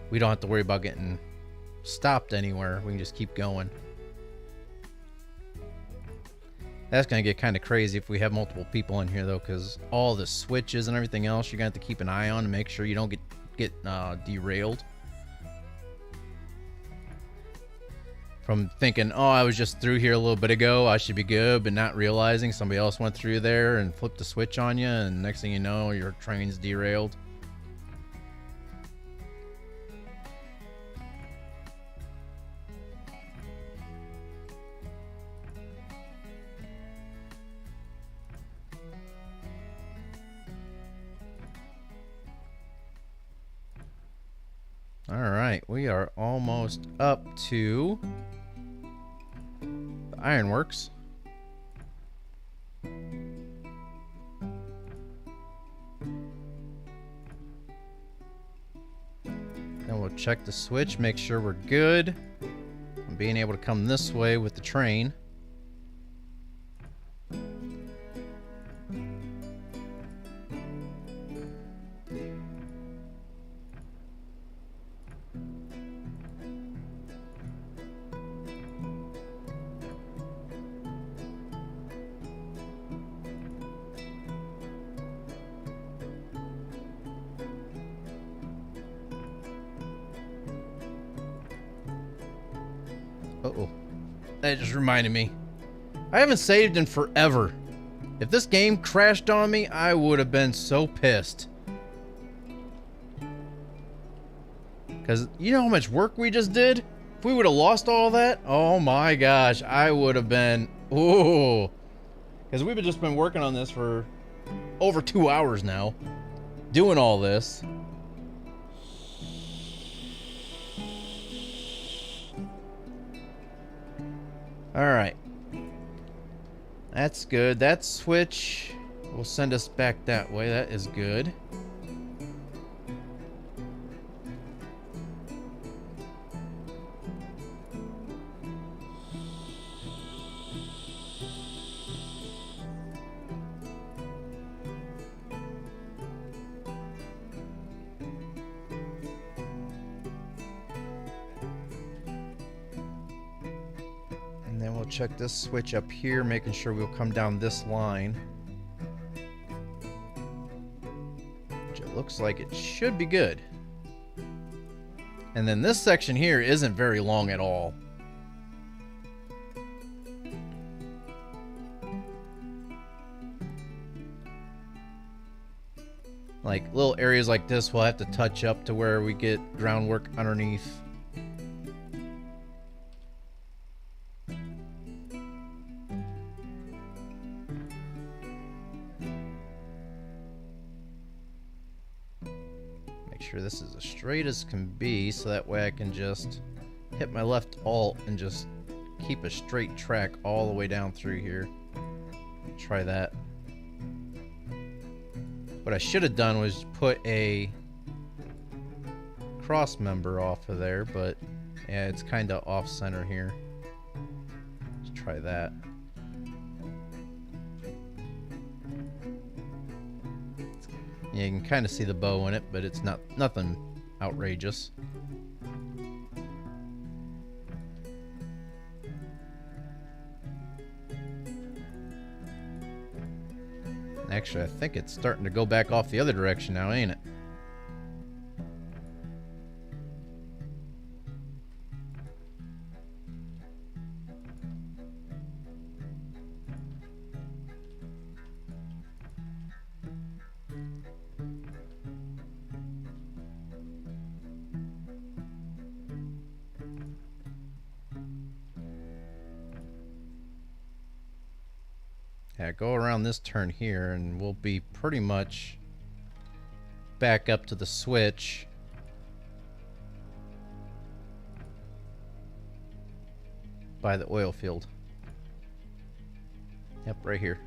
we don't have to worry about getting stopped anywhere. We can just keep going. That's going to get kind of crazy if we have multiple people in here, though, because all the switches and everything else you're going to have to keep an eye on to make sure you don't get derailed. From thinking, oh, I was just through here a little bit ago, I should be good, but not realizing somebody else went through there and flipped the switch on you, and next thing you know, your train's derailed. All right, we are almost up to the ironworks. Then we'll check the switch, make sure we're good. And being able to come this way with the train. Uh-oh. That just reminded me. I haven't saved in forever. If this game crashed on me, I would have been so pissed. Because you know how much work we just did? If we would have lost all that, oh my gosh, I would have been... Ooh. Because we've just been working on this for over 2 hours now. Doing all this. Alright. That's good. That switch will send us back that way. That is good. check this switch up here, making sure we'll come down this line. Which it looks like it should be good. And then this section here isn't very long at all. Like little areas like this we'll have to touch up to where we get groundwork underneath. Make sure this is as straight as can be so that way I can just hit my left alt and just keep a straight track all the way down through here. Try that. What I should have done was put a cross member off of there, but yeah, it's kind of off center here. Let's try that. Yeah, you can kind of see the bow in it, but it's nothing outrageous. Actually, I think it's starting to go back off the other direction now, ain't it? Yeah, go around this turn here and we'll be pretty much back up to the switch. By the oil field. Yep, right here.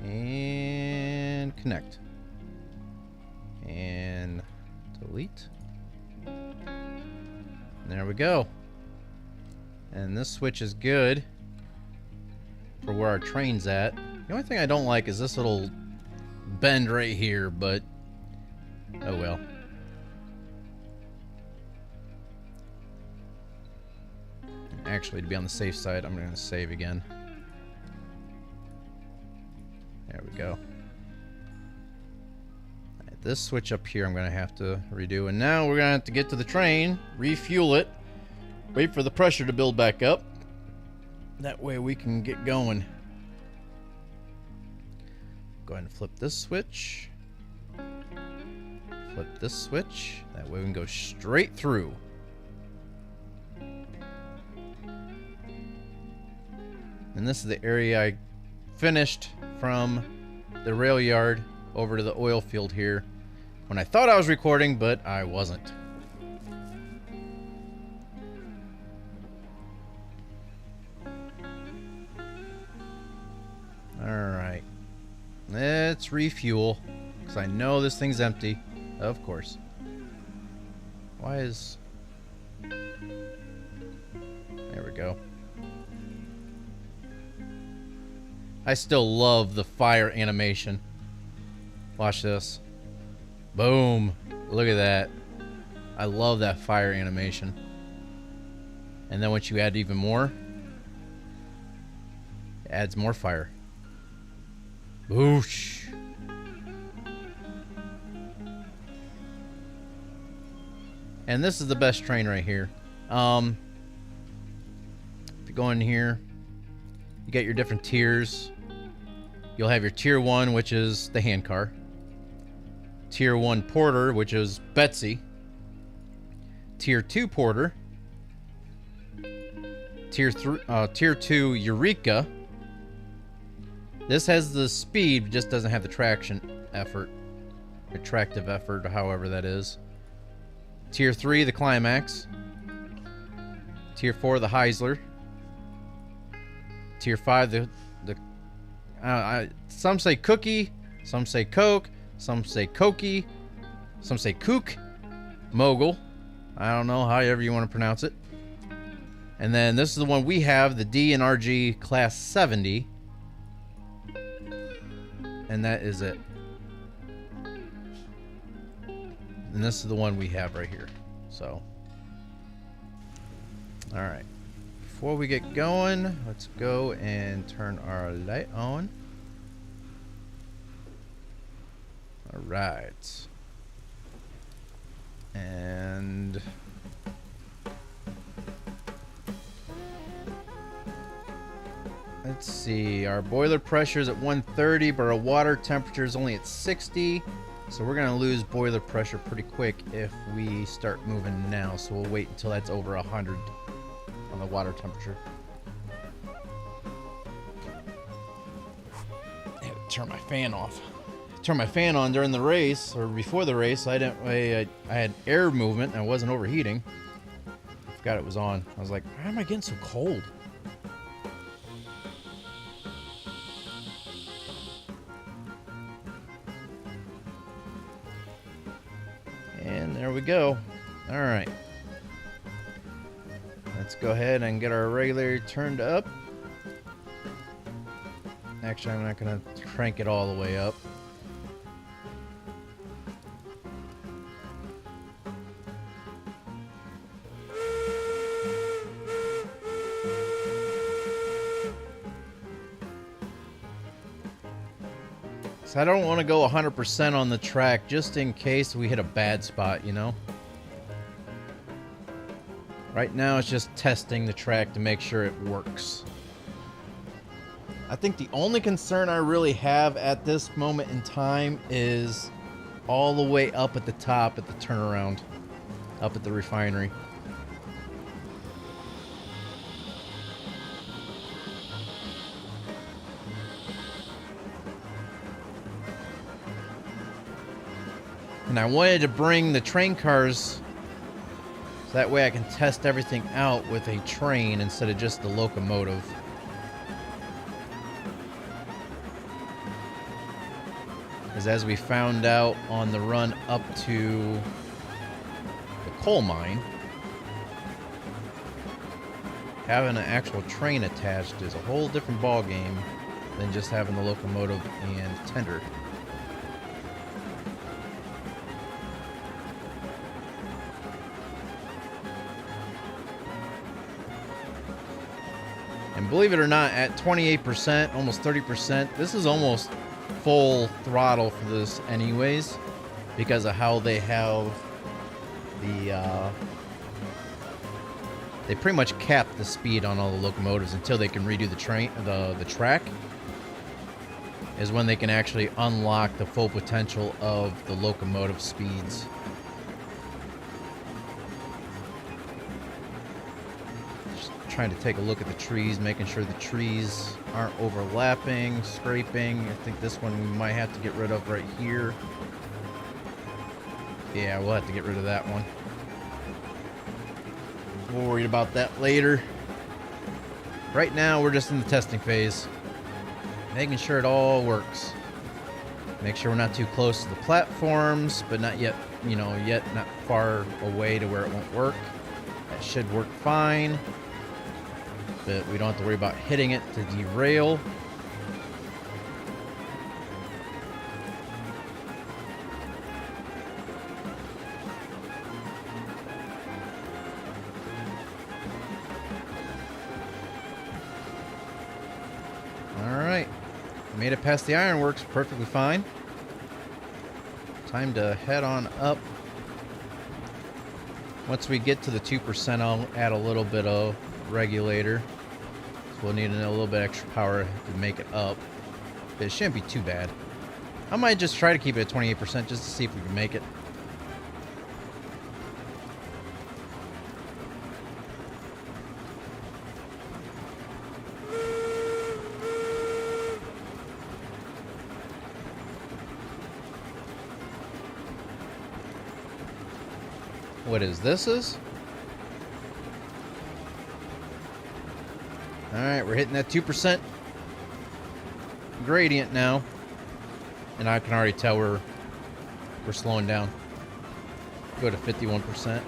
And connect. And delete. There we go. And this switch is good for where our train's at. The only thing I don't like is this little bend right here, but oh well. Actually, to be on the safe side, I'm going to save again. There we go. Right, this switch up here I'm going to have to redo. And now we're going to have to get to the train, refuel it, wait for the pressure to build back up. That way we can get going. Go ahead and flip this switch. Flip this switch. That way we can go straight through. And this is the area I finished from the rail yard over to the oil field here when I thought I was recording, but I wasn't. Alright. Let's refuel, because I know this thing's empty. Of course. Why is... There we go. I still love the fire animation. Watch this. Boom. Look at that. I love that fire animation. And then once you add even more, it adds more fire. Boosh. And this is the best train right here. If you go in here, you get your different tiers. You'll have your tier 1, which is the handcar. Tier 1 porter, which is Betsy. Tier 2 porter. Tier 2 Eureka. This has the speed, just doesn't have the traction effort. Or tractive effort, or however that is. Tier 3, the Climax. Tier 4, the Heisler. Tier 5, some say Cookie, some say Coke, some say Cokey, some say Kook, Mogul. I don't know, however you want to pronounce it. And then this is the one we have, the D&RG Class 70. and that is it. And this is the one we have right here. So, all right. Before we get going, let's go and turn our light on. All right. And let's see, our boiler pressure is at 130, but our water temperature is only at 60. So we're gonna lose boiler pressure pretty quick if we start moving now. So we'll wait until that's over 100 on the water temperature. I had to turn my fan off. Turn my fan on during the race, or before the race. I had air movement and I wasn't overheating. I forgot it was on. I was like, why am I getting so cold? And there we go. All right. Let's go ahead and get our regulator turned up. Actually, I'm not going to crank it all the way up. So I don't want to go 100% on the track just in case we hit a bad spot, you know? Right now it's just testing the track to make sure it works. I think the only concern I really have at this moment in time is all the way up at the top at the turnaround, up at the refinery. And I wanted to bring the train cars so that way I can test everything out with a train instead of just the locomotive. Because as we found out on the run up to the coal mine, having an actual train attached is a whole different ball game than just having the locomotive and tender. And believe it or not, at 28%, almost 30%, this is almost full throttle for this anyways, because of how they have the, they pretty much cap the speed on all the locomotives until they can redo the track, is when they can actually unlock the full potential of the locomotive speeds. Trying to take a look at the trees, making sure the trees aren't overlapping, scraping. I think this one we might have to get rid of right here. Yeah, we'll have to get rid of that one. We'll worry about that later. Right now, we're just in the testing phase. Making sure it all works. Make sure we're not too close to the platforms, but not yet, yet not far away to where it won't work. That should work fine. But we don't have to worry about hitting it to derail. Alright. Made it past the ironworks perfectly fine. Time to head on up. Once we get to the 2%, I'll add a little bit of regulator. So we'll need a little bit extra power to make it up. But it shouldn't be too bad. I might just try to keep it at 28% just to see if we can make it. What is this? Alright, we're hitting that 2% gradient now. And I can already tell we're slowing down. Go to 51%.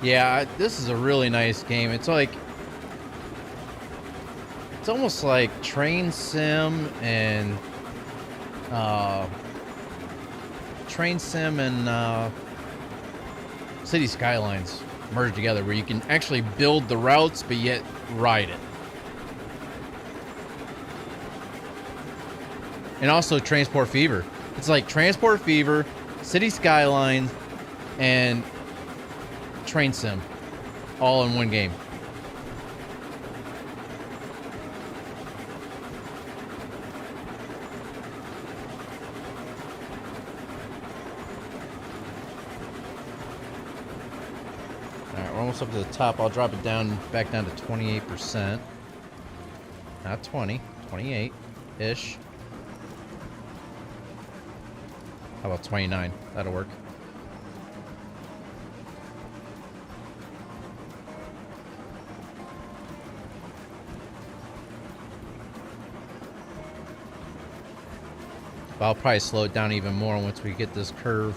Yeah, this is a really nice game. It's like It's almost like Train Sim and City Skylines merged together, where you can actually build the routes but yet ride it. And also Transport Fever. It's like Transport Fever, City Skylines, and Train Sim all in one game. Alright, we're almost up to the top. I'll drop it down back down to 28%. Not 20, 28-ish. How about 29? That'll work. But I'll probably slow it down even more once we get this curve.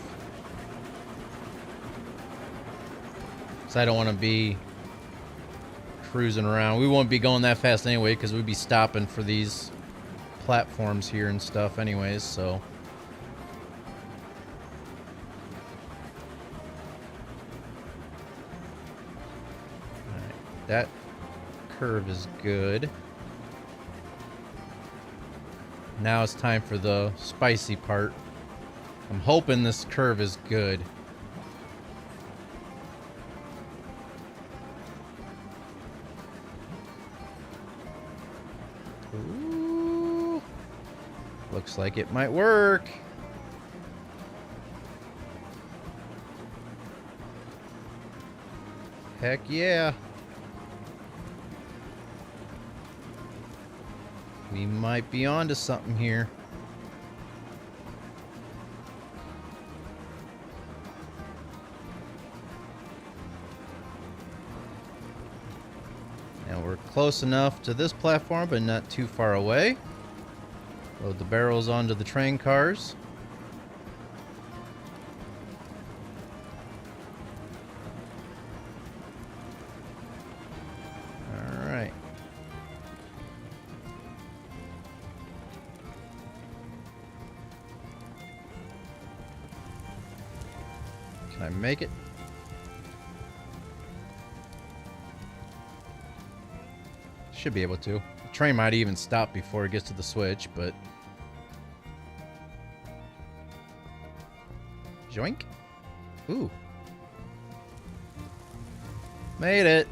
Because I don't want to be cruising around. We won't be going that fast anyway, because we'd be stopping for these platforms here and stuff anyways, so... That curve is good. Now it's time for the spicy part. I'm hoping this curve is good. Ooh. Looks like it might work. Heck yeah. We might be onto something here. Now we're close enough to this platform, but not too far away. Load the barrels onto the train cars. Can I make it? Should be able to. The train might even stop before it gets to the switch, but... Joink? Ooh. Made it!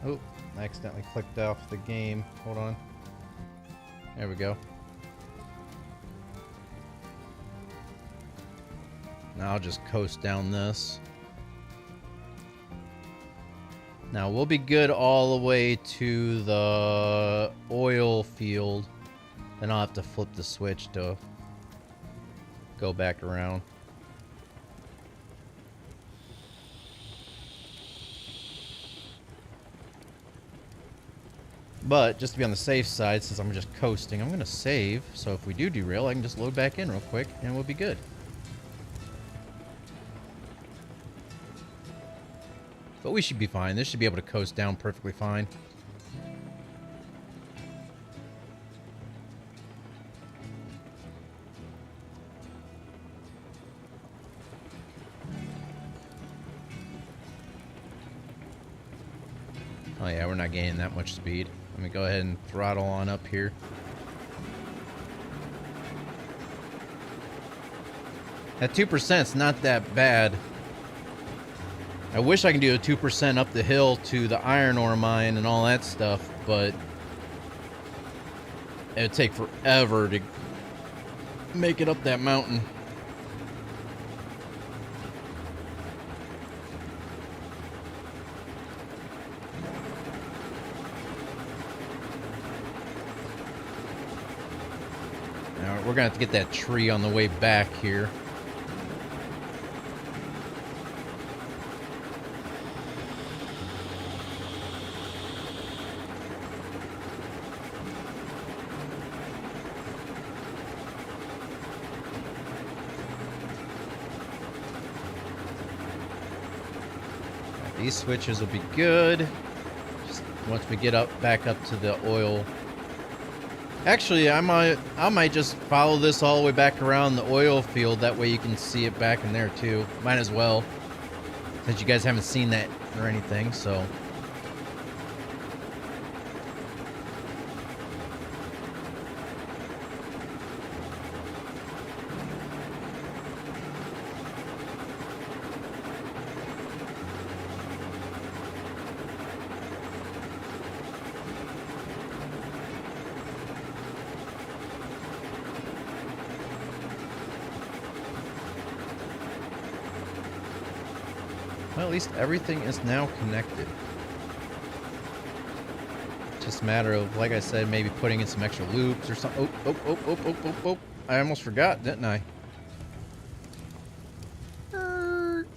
Oh, I accidentally clicked off the game. Hold on. There we go. Now I'll just coast down this. Now we'll be good all the way to the oil field. Then I'll have to flip the switch to go back around. But just to be on the safe side, since I'm just coasting, I'm going to save. So if we do derail, I can just load back in real quick and we'll be good. But we should be fine. This should be able to coast down perfectly fine. Oh yeah, we're not gaining that much speed. Let me go ahead and throttle on up here. At 2%, it's not that bad. I wish I could do a 2% up the hill to the iron ore mine and all that stuff, but it would take forever to make it up that mountain. Now we're gonna have to get that tree on the way back here. These switches will be good. Just once we get back up to the oil. Actually, I might just follow this all the way back around the oil field. That way you can see it back in there too. Might as well, since you guys haven't seen that or anything. So. Well, at least everything is now connected. Just a matter of, like I said, maybe putting in some extra loops or something. Oh. I almost forgot, didn't I?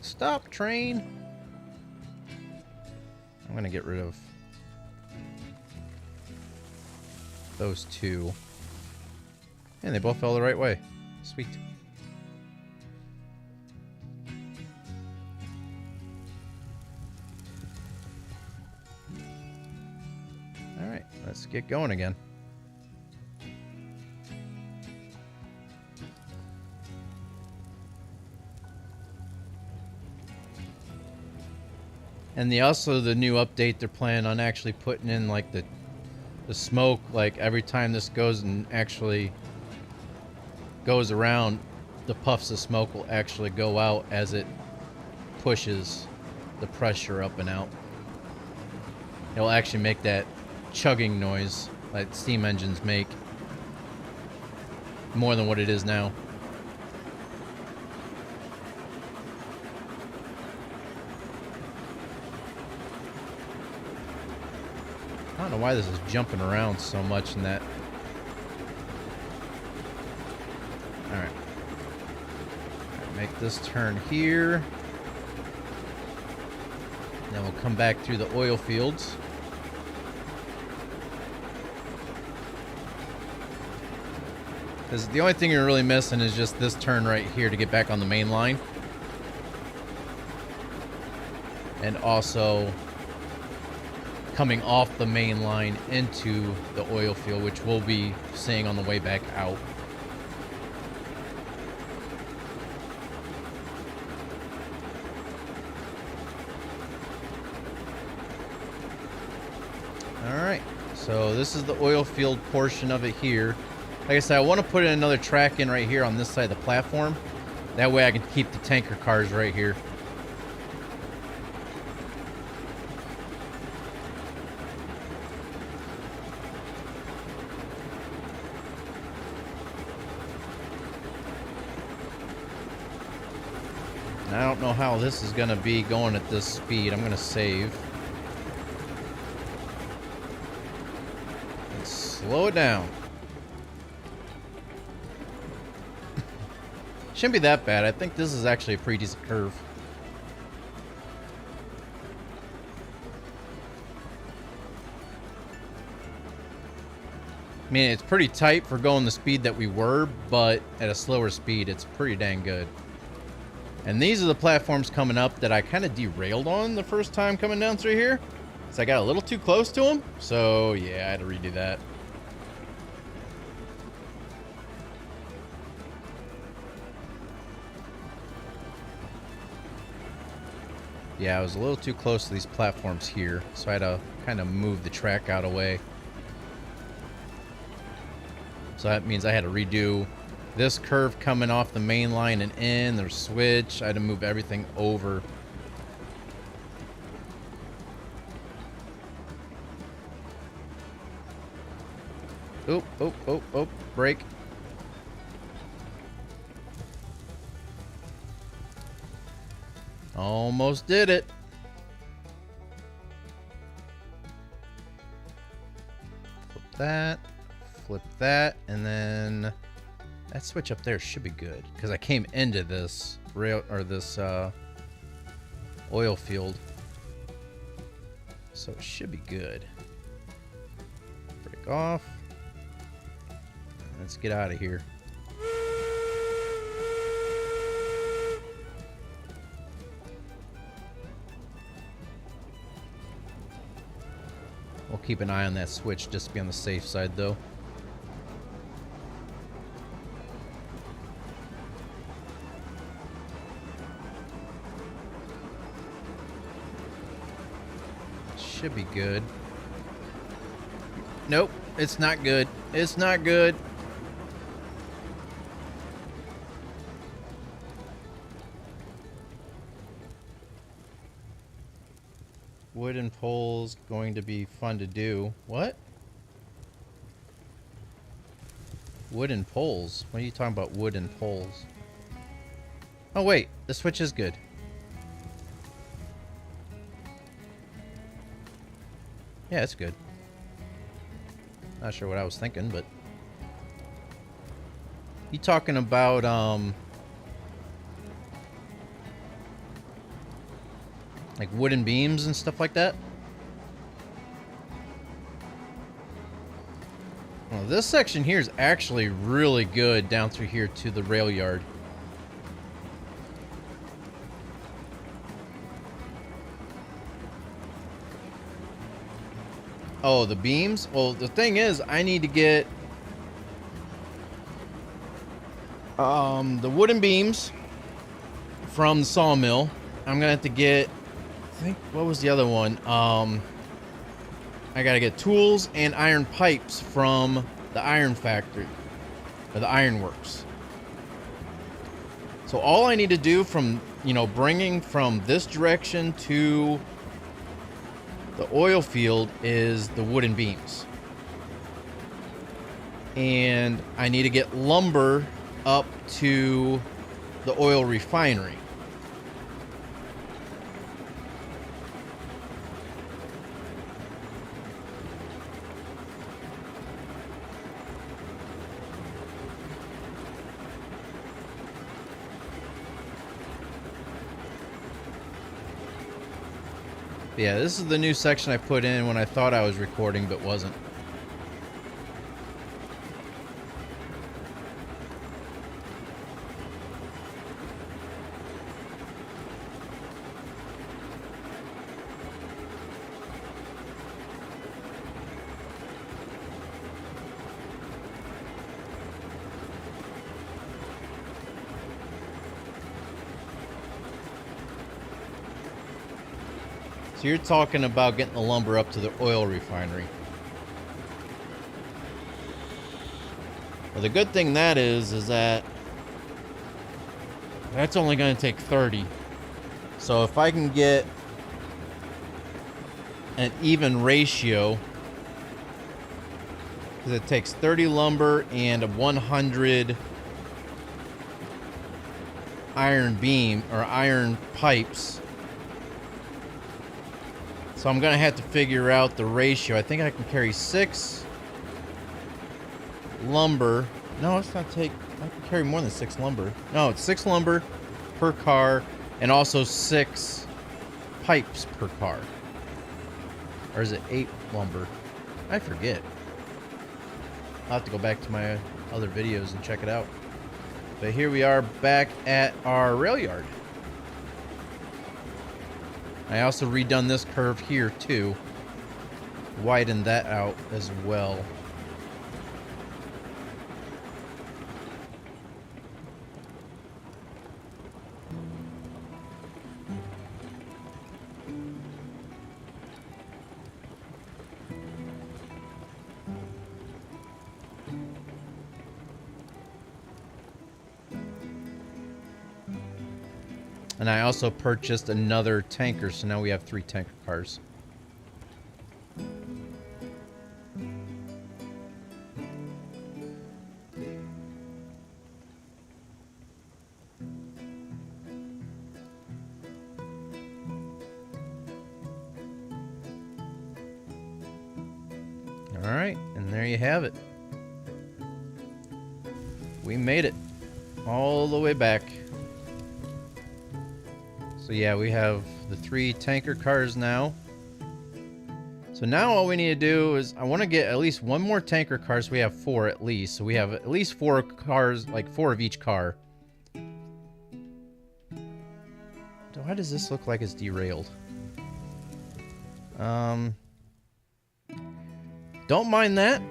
Stop, train. I'm going to get rid of those two. And they both fell the right way. Sweet. Alright, let's get going again. And also the new update, they're planning on actually putting in like the smoke, like every time this goes and actually goes around, the puffs of smoke will actually go out as it pushes the pressure up and out. It'll actually make that chugging noise like steam engines make, more than what it is now. I don't know why this is jumping around so much in that. Alright. Make this turn here. Then we'll come back through the oil fields. Because the only thing you're really missing is just this turn right here to get back on the main line. And also coming off the main line into the oil field, which we'll be seeing on the way back out. Alright, so this is the oil field portion of it here. Like I said, I want to put in another track in right here on this side of the platform. That way I can keep the tanker cars right here. I don't know how this is going to be going at this speed. I'm going to save. And slow it down. Shouldn't be that bad. I think this is actually a pretty decent curve. I mean, it's pretty tight for going the speed that we were, but at a slower speed, it's pretty dang good. And these are the platforms coming up that I kind of derailed on the first time coming down through here. So I got a little too close to them. So yeah, I had to redo that. Yeah, I was a little too close to these platforms here. So I had to kind of move the track out of the way. So that means I had to redo this curve coming off the main line and in, the switch. I had to move everything over. Oh, brake. Almost did it. Flip that, and then that switch up there should be good because I came into this rail or this oil field, so it should be good. Break off. Let's get out of here. keep an eye on that switch just to be on the safe side, though. Should be good. Nope, it's not good. It's not good. Wooden poles going to be fun to do. What? Wooden poles? What are you talking about, wooden poles? Oh wait, the switch is good. Yeah, it's good. Not sure what I was thinking, but... You talking about, like wooden beams and stuff like that? Well, this section here is actually really good down through here to the rail yard. Oh, the beams? Well, the thing is, I need to get the wooden beams from the sawmill. I'm gonna have to get, I think, what was the other one? I gotta get tools and iron pipes from the iron factory, or the iron works. So all I need to do from, you know, bringing from this direction to the oil field is the wooden beams. And I need to get lumber up to the oil refinery. Yeah, this is the new section I put in when I thought I was recording, but wasn't. So you're talking about getting the lumber up to the oil refinery. Well, the good thing that is that that's only going to take 30. So if I can get an even ratio, because it takes 30 lumber and a 100 iron beam or iron pipes. So I'm gonna have to figure out the ratio. I think I can carry 6 lumber. No, it's gonna take, I can carry more than 6 lumber. No, it's 6 lumber per car and also 6 pipes per car. Or is it 8 lumber? I forget. I'll have to go back to my other videos and check it out. But here we are back at our rail yard. I also redone this curve here too. Widened that out as well. And I also purchased another tanker, so now we have 3 tanker cars. Alright, and there you have it. We made it all the way back. So yeah, we have the 3 tanker cars now. So now all we need to do is, I want to get at least 1 more tanker car, so we have 4 at least. So we have at least 4 cars, like 4 of each car. Why does this look like it's derailed? don't mind that.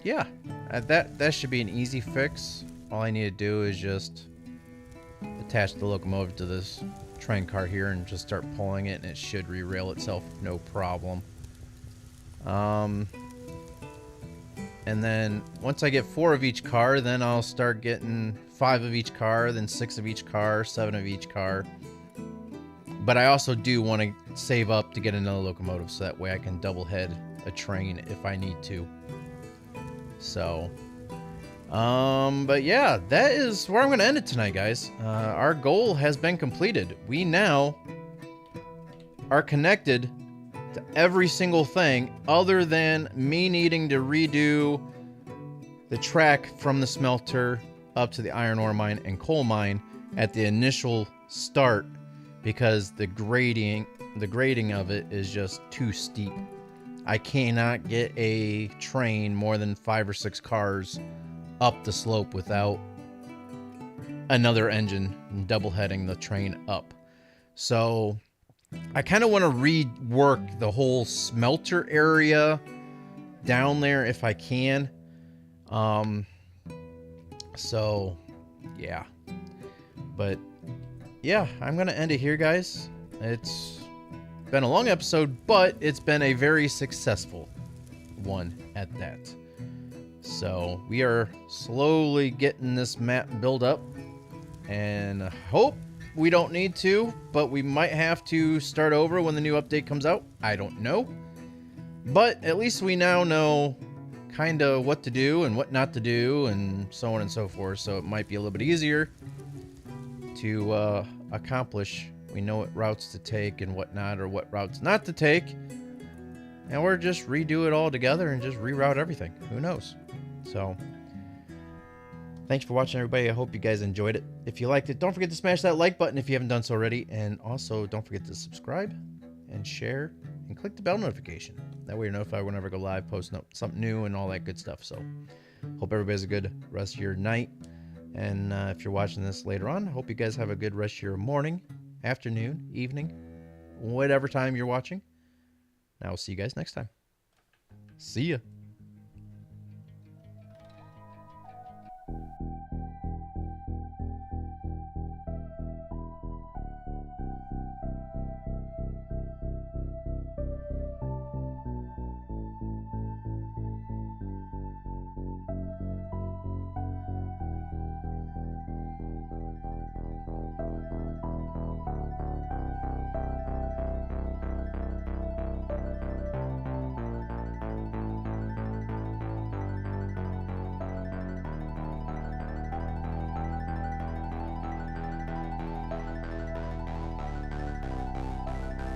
Yeah, that should be an easy fix. All I need to do is just attach the locomotive to this train car here and just start pulling it, and it should re-rail itself no problem. And then once I get 4 of each car, then I'll start getting 5 of each car, then 6 of each car, 7 of each car. But I also do want to save up to get another locomotive, so that way I can double head a train if I need to. So, but yeah, that is where I'm going to end it tonight, guys. Our goal has been completed. We now are connected to every single thing other than me needing to redo the track from the smelter up to the iron ore mine and coal mine at the initial start, because the grading of it is just too steep. I cannot get a train more than 5 or 6 cars up the slope without another engine double heading the train up. So I kind of want to rework the whole smelter area down there if I can. So yeah, but yeah, I'm gonna end it here, guys. It's been a long episode, but it's been a very successful one at that. So we are slowly getting this map built up, and I hope we don't need to, but we might have to start over when the new update comes out. I don't know. But at least we now know kind of what to do and what not to do and so on and so forth. So it might be a little bit easier to accomplish. We know what routes to take and what not, or what routes not to take. And we're just redo it all together and just reroute everything. Who knows? So thanks for watching, everybody. I hope you guys enjoyed it. If you liked it, don't forget to smash that like button if you haven't done so already. And also, don't forget to subscribe and share and click the bell notification. That way you're notified whenever I go live, post something new and all that good stuff. So hope everybody has a good rest of your night. And if you're watching this later on, I hope you guys have a good rest of your morning, afternoon, evening, whatever time you're watching. And I will see you guys next time. See ya.